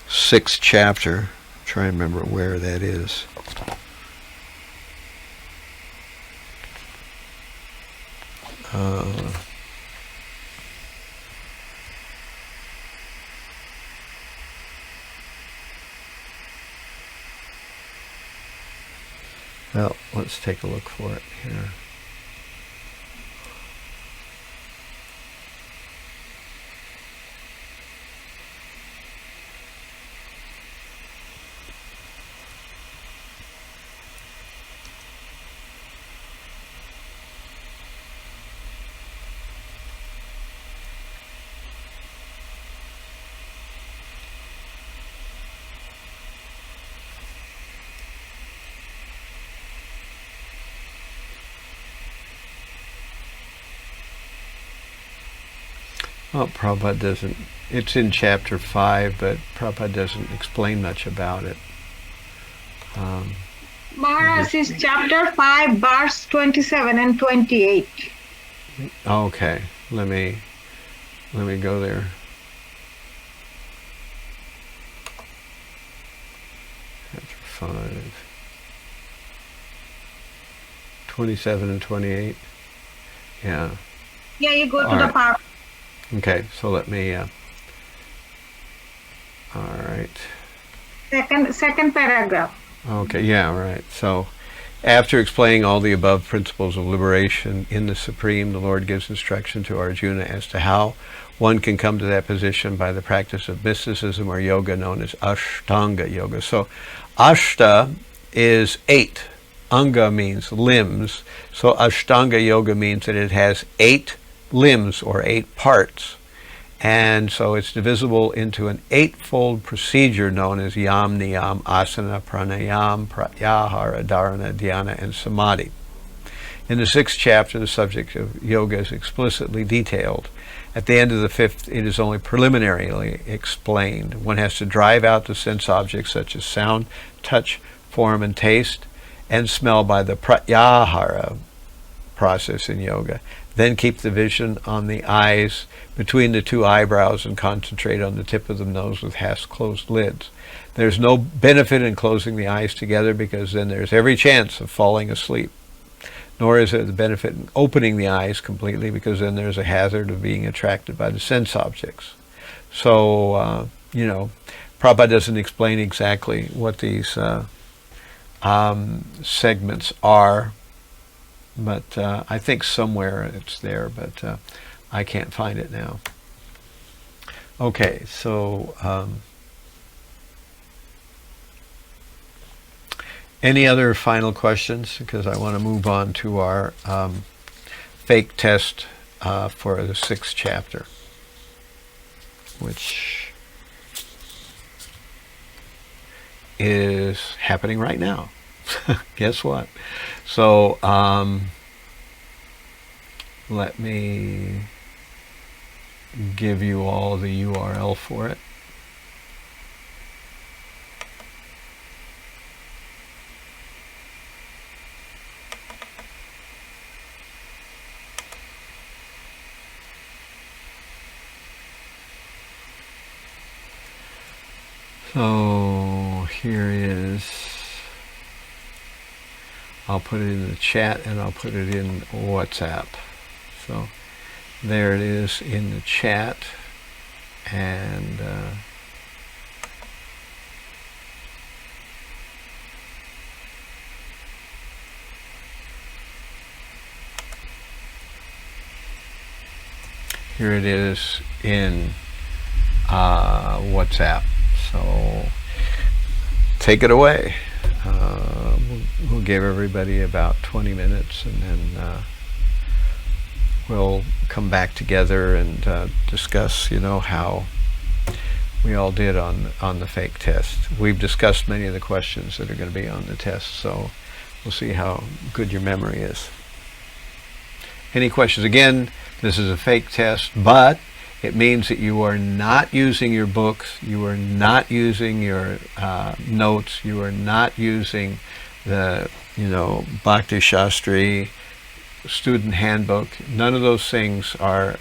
Speaker 2: 6th chapter. I'm trying to remember where that is. Well, let's take a look for it here. Well, Prabhupada doesn't, it's in chapter 5, but Prabhupada doesn't explain much about it.
Speaker 3: Maharaj is chapter 5, verse 27 and 28.
Speaker 2: Okay, let me go there. Chapter 5. 27 and 28. Yeah.
Speaker 3: Yeah, you go to the part.
Speaker 2: Okay, so let me, all right.
Speaker 3: Second paragraph.
Speaker 2: Okay, yeah, right. So, after explaining all the above principles of liberation in the Supreme, the Lord gives instruction to Arjuna as to how one can come to that position by the practice of mysticism or yoga known as Ashtanga Yoga. So, Ashta is 8. Anga means limbs. So, Ashtanga Yoga means that it has 8 limbs or 8 parts, and so it's divisible into an 8-fold procedure known as yam, niyam, asana, pranayam, pratyahara, dharana, dhyana, and samadhi. In the 6th chapter, the subject of yoga is explicitly detailed. At the end of the 5th, it is only preliminarily explained. One has to drive out the sense objects such as sound, touch, form, and taste, and smell by the pratyahara process in yoga. Then keep the vision on the eyes between the two eyebrows and concentrate on the tip of the nose with half-closed lids. There's no benefit in closing the eyes together because then there's every chance of falling asleep. Nor is there the benefit in opening the eyes completely because then there's a hazard of being attracted by the sense objects. So, Prabhupada doesn't explain exactly what these segments are, but I think somewhere it's there, but I can't find it now. Okay, so any other final questions? Because I want to move on to our fake test for the 6th chapter, which is happening right now. Guess what? So let me give you all the URL for it. So here is, I'll put it in the chat and I'll put it in WhatsApp. So there it is in the chat, and here it is in WhatsApp. So take it away. We'll give everybody about 20 minutes, and then we'll come back together and discuss, how we all did on the fake test. We've discussed many of the questions that are going to be on the test, so we'll see how good your memory is. Any questions? Again, this is a fake test, but it means that you are not using your books, you are not using your notes, you are not using the, Bhakti Sastri student handbook. None of those things are,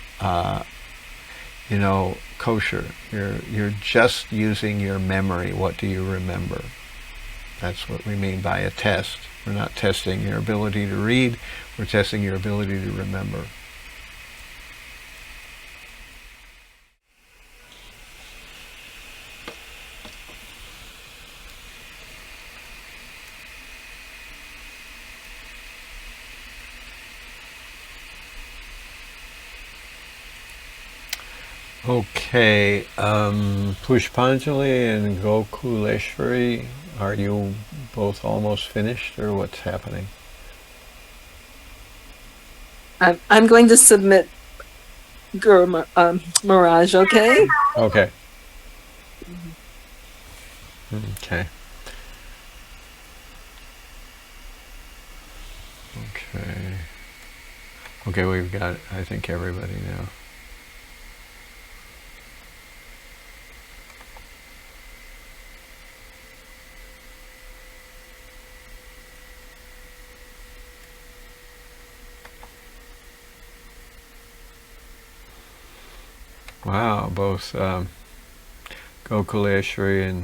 Speaker 2: kosher. You're just using your memory. What do you remember? That's what we mean by a test. We're not testing your ability to read, we're testing your ability to remember. Okay, Pushpanjali and Gokuleshwari, are you both almost finished, or what's happening?
Speaker 1: I'm going to submit Guru Maharaj, okay?
Speaker 2: Okay. Okay. Okay. Okay, we've got, I think, everybody now. Wow, both Gokuleshwari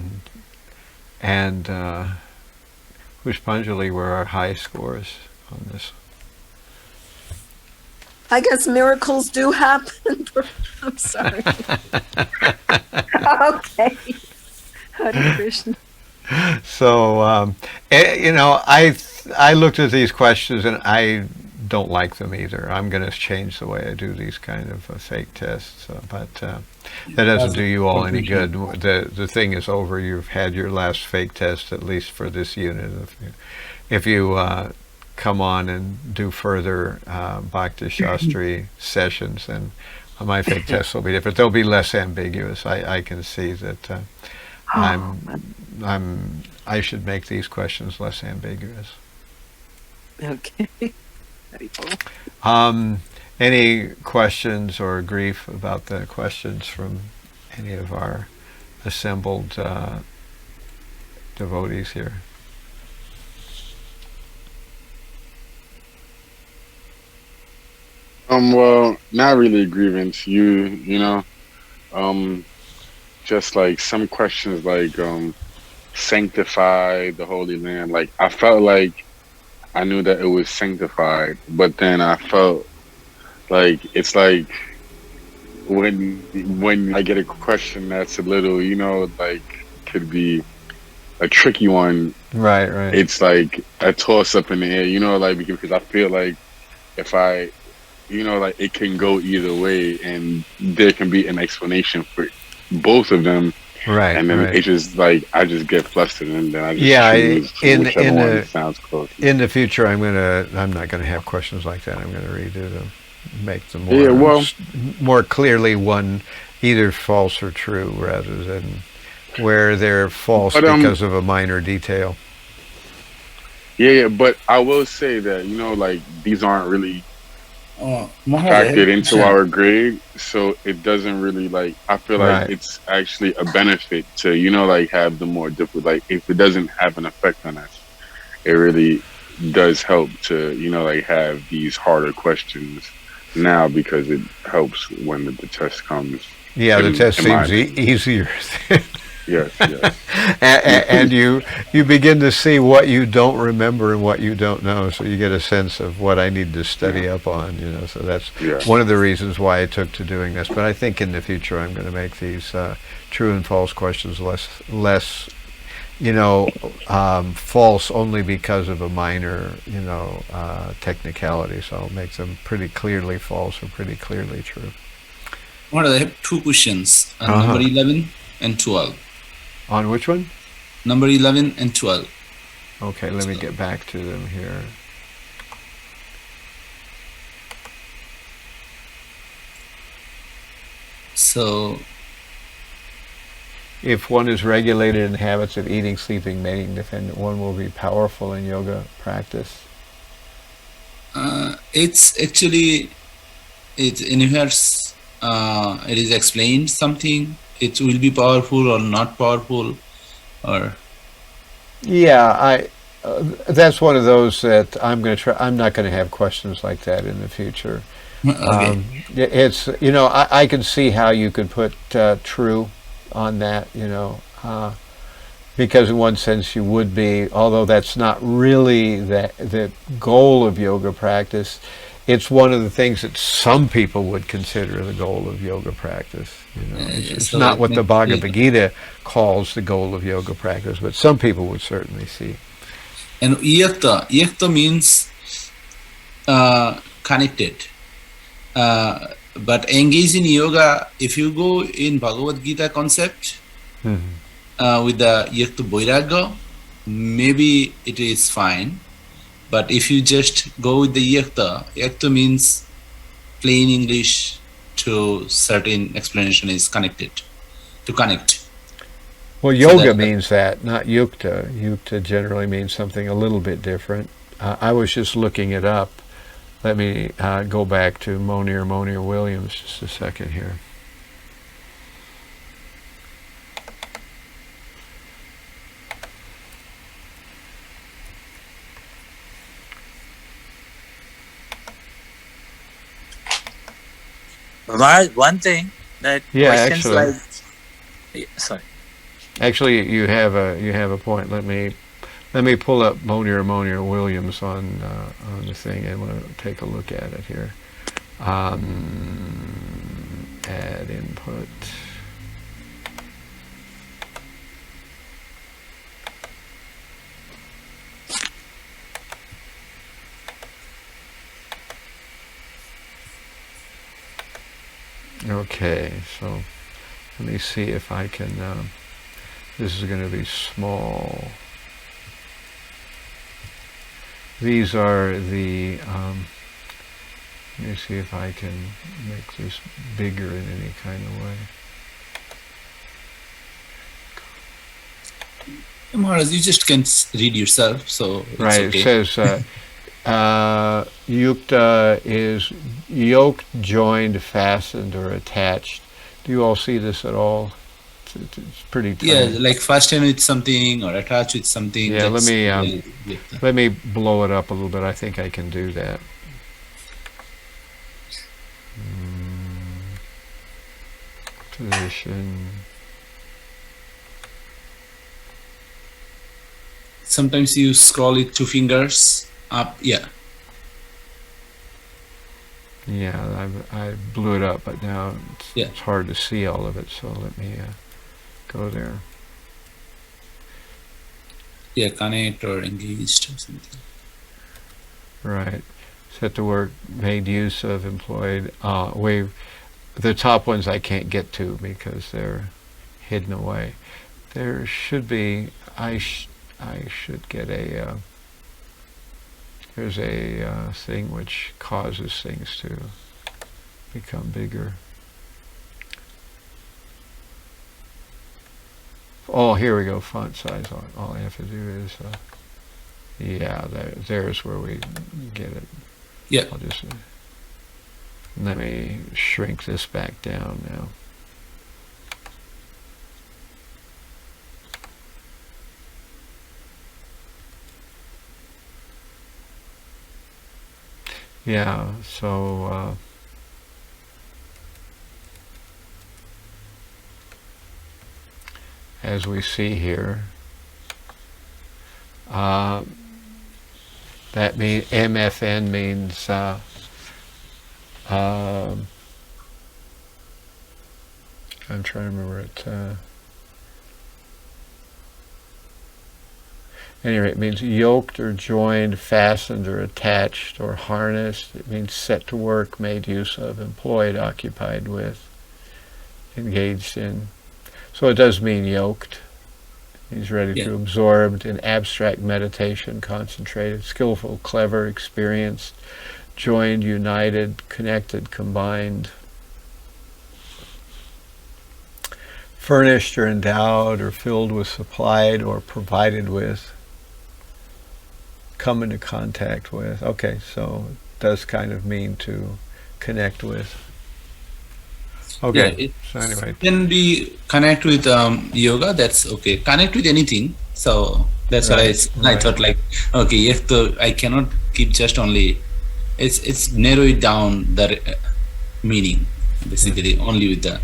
Speaker 2: and Pushpanjali were our high scores on this.
Speaker 1: I guess miracles do happen. I'm sorry. Okay. Hare Krishna.
Speaker 2: So, I looked at these questions and I don't like them either. I'm going to change the way I do these kind of fake tests, but that doesn't do you all any good. The thing is over. You've had your last fake test, at least for this unit. If you come on and do further Bhakti Sastri sessions, then my fake tests will be different. They'll be less ambiguous. I can see that I should make these questions less ambiguous.
Speaker 1: Okay.
Speaker 2: Any questions or grief about the questions from any of our assembled devotees here?
Speaker 6: Well, not really a grievance. You know, just like some questions like sanctify the Holy Land. Like I felt like I knew that it was sanctified, but then I felt like it's like when I get a question that's a little, like could be a tricky one.
Speaker 2: Right.
Speaker 6: It's like a toss up in the air, like because I feel like if I, like it can go either way, and there can be an explanation for both of them.
Speaker 2: Right.
Speaker 6: And then it's just like I just get flustered, and then I just choose whichever one sounds close.
Speaker 2: In the future, I'm not gonna have questions like that. I'm gonna redo them, make them more clearly one either false or true, rather than where they're false because of a minor detail.
Speaker 6: Yeah, but I will say that like these aren't really factored into our grade, so it doesn't really like. I feel like it's actually a benefit to like have the more difficult. Like if it doesn't have an effect on us, it really does help to like have these harder questions now, because it helps when the test comes.
Speaker 2: Yeah, the test seems easier.
Speaker 6: Yes.
Speaker 2: And you begin to see what you don't remember and what you don't know, so you get a sense of what I need to study up on. So that's one of the reasons why I took to doing this. But I think in the future I'm going to make these true and false questions less false only because of a minor technicality. So I'll make them pretty clearly false or pretty clearly true.
Speaker 7: I have two questions, number 11 and 12.
Speaker 2: On which one?
Speaker 7: Number 11 and 12.
Speaker 2: Okay, let me get back to them here.
Speaker 7: So,
Speaker 2: if one is regulated in habits of eating, sleeping, mating, defendant, one will be powerful in yoga practice.
Speaker 7: It's actually, it is explained something. It will be powerful or not powerful, or
Speaker 2: that's one of those that I'm going to try. I'm not going to have questions like that in the future.
Speaker 7: Okay.
Speaker 2: It's I can see how you could put true on that, because in one sense you would be, although that's not really the goal of yoga practice. It's one of the things that some people would consider the goal of yoga practice. It's so not what the Bhagavad Gita calls the goal of yoga practice, but some people would certainly see.
Speaker 7: And yakta means connected. But engage in yoga, if you go in Bhagavad Gita concept with the yakta vairagya, maybe it is fine. But if you just go with the yakta means plain English to certain explanation is connected, to connect.
Speaker 2: Well, yoga means that, not yukta. Yukta generally means something a little bit different. I was just looking it up. Let me go back to Monier Williams just a second here.
Speaker 8: One thing that questions like sorry.
Speaker 2: Actually, you have a point. Let me pull up Monier Williams on the thing. I want to take a look at it here. Add input. Okay, so let me see if I can, this is going to be small. These are the, let me see if I can make this bigger in any kind of way.
Speaker 7: Maharaj, you just can read yourself, so it's
Speaker 2: right,
Speaker 7: okay.
Speaker 2: It says, yukta is yoked, joined, fastened, or attached. Do you all see this at all? It's pretty tiny.
Speaker 7: Yeah, like fasten with something or attach with something.
Speaker 2: Yeah, let me blow it up a little bit. I think I can do that. Position.
Speaker 7: Sometimes you scroll it 2 fingers up. Yeah.
Speaker 2: Yeah, I blew it up, but now it's hard to see all of it. So let me go there.
Speaker 7: Yeah, connect or engaged or something.
Speaker 2: Right. Set to work, made use of, employed. The top ones I can't get to because they're hidden away. There should be. I should get a. There's a thing which causes things to become bigger. Oh, here we go. Font size. All I have to do is. Yeah, there's where we get it.
Speaker 7: Yeah.
Speaker 2: I'll just let me shrink this back down now. Yeah, so as we see here, that means MFN means I'm trying to remember it. Anyway, it means yoked or joined, fastened or attached or harnessed. It means set to work, made use of, employed, occupied with, engaged in. So it does mean yoked. He's ready to absorbed in abstract meditation, concentrated, skillful, clever, experienced, joined, united, connected, combined, furnished or endowed or filled with, supplied or provided with, come into contact with. Okay, so it does kind of mean to connect with. Okay, so anyway.
Speaker 7: Can we connect with yoga? That's okay. Connect with anything. So that's what I thought, like, okay, if I cannot keep just only, it's narrow it down the meaning, basically, only with the.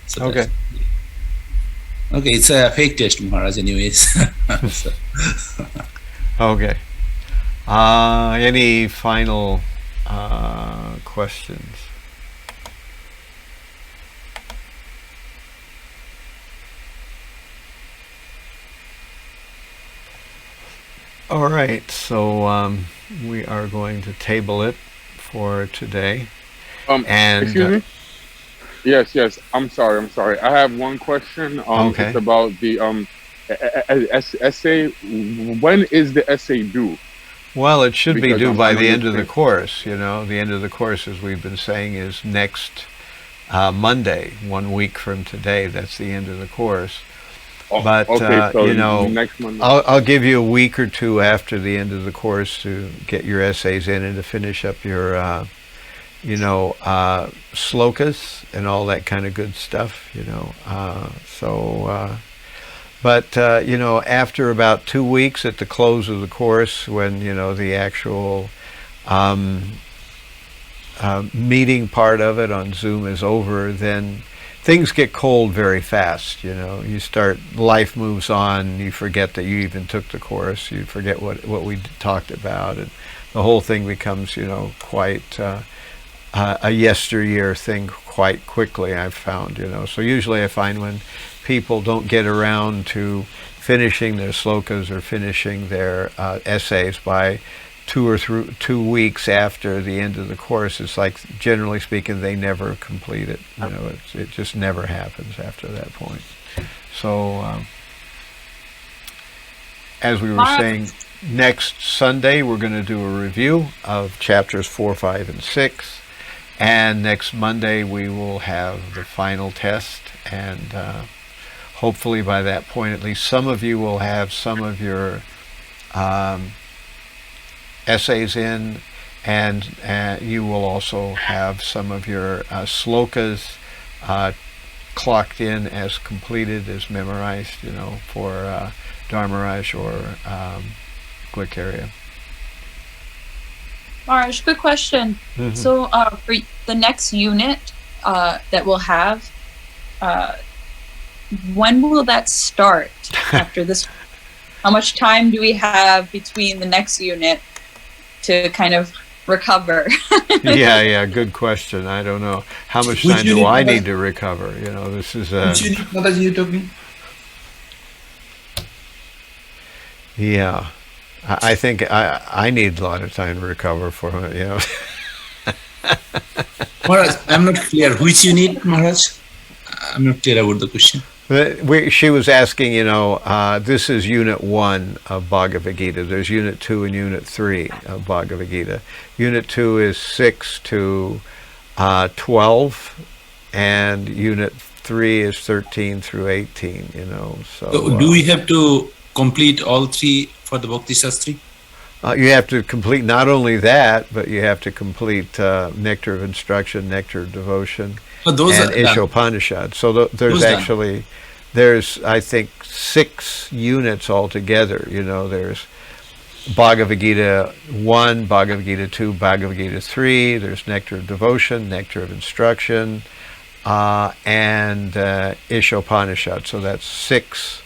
Speaker 7: So okay. Okay, it's a fake test, Maharaj, anyways. So.
Speaker 2: Okay. Any final questions? All right, so we are going to table it for today. And
Speaker 6: excuse me? Yes. I'm sorry. I have one question.
Speaker 2: Okay.
Speaker 6: It's about the essay. When is the essay due?
Speaker 2: Well, it should be due by the end of the course. You know, the end of the course, as we've been saying, is next Monday, 1 week from today. That's the end of the course. But
Speaker 6: okay, so
Speaker 2: you know,
Speaker 6: next Monday.
Speaker 2: I'll give you a week or two after the end of the course to get your essays in and to finish up your, slokas and all that kind of good stuff. You know, But after about 2 weeks at the close of the course, when the actual meeting part of it on Zoom is over, then things get cold very fast. Life moves on. You forget that you even took the course. You forget what we talked about, and the whole thing becomes quite a yesteryear thing quite quickly. I've found. So usually I find when people don't get around to finishing their slokas or finishing their essays by 2 weeks after the end of the course, it's like, generally speaking, they never complete it. It just never happens after that point. So as we were saying, next Sunday we're going to do a review of chapters 4, 5, and 6, and next Monday we will have the final test, and hopefully by that point at least some of you will have some of your essays in, and you will also have some of your slokas clocked in as completed, as memorized, for Dharmaraj or Glickaria.
Speaker 4: Marsh, quick question.
Speaker 2: Mm-hmm.
Speaker 4: So for the next unit that we'll have, when will that start after this? How much time do we have between the next unit to kind of recover?
Speaker 2: Yeah, good question. I don't know. How much time do I need to recover? This is
Speaker 7: Which unit, Mataji, you talking?
Speaker 2: Yeah. I think I need a lot of time to recover for it,
Speaker 7: Maharaj, I'm not clear. Which unit, Maharaj? I'm not clear about the question.
Speaker 2: She was asking, this is Unit 1 of Bhagavad Gita. There's Unit 2 and Unit 3 of Bhagavad Gita. Unit 2 is 6 to 12, and Unit 3 is 13 through 18, So
Speaker 7: do we have to complete all 3 for the Bhakti Sastri?
Speaker 2: You have to complete not only that, but you have to complete Nectar of Instruction, Nectar of Devotion, and Isopanisad. So there's I think 6 units altogether. There's Bhagavad Gita 1, Bhagavad Gita 2, Bhagavad Gita 3. There's Nectar of Devotion, Nectar of Instruction, and Isopanisad. So that's 6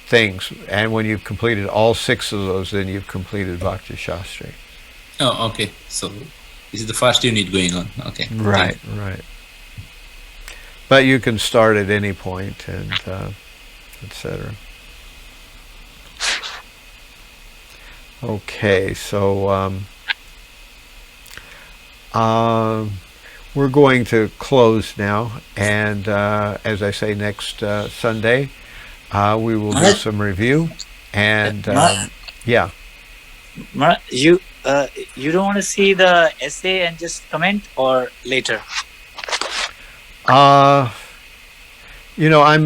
Speaker 2: things. And when you've completed all 6 of those, then you've completed Bhakti Sastri.
Speaker 7: Oh, okay. So this is the first unit going on. Okay.
Speaker 2: Right. But you can start at any point, and etc. Okay, so we're going to close now, and as I say, next Sunday we will do some review, and yeah.
Speaker 8: You don't want to see the essay and just comment, or later?
Speaker 2: I'm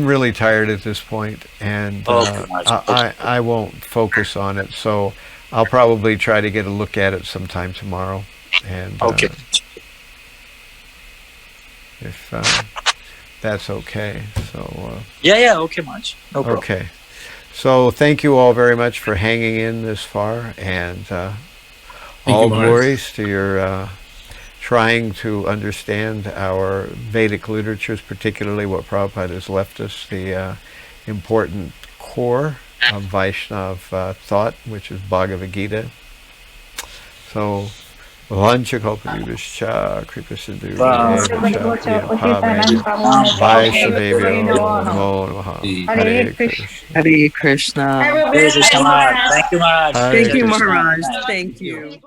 Speaker 2: really tired at this point, and I won't focus on it, so I'll probably try to get a look at it sometime tomorrow, and if that's okay. So
Speaker 8: okay, Maharaj. No problem.
Speaker 2: Okay, so thank you all very much for hanging in this far, and all glories to your trying to understand our Vedic literatures, particularly what Prabhupada has left us, the important core of Vaishnava thought, which is Bhagavad Gita. So, Vanchakalpadivascha Kripasindhu Vaishnavebhyo Namo Namaha. Hare Krishna.
Speaker 1: Hare Krishna.
Speaker 8: Hare Krishna. Thank you, Maharaj.
Speaker 1: Thank you, Maharaj. Thank you.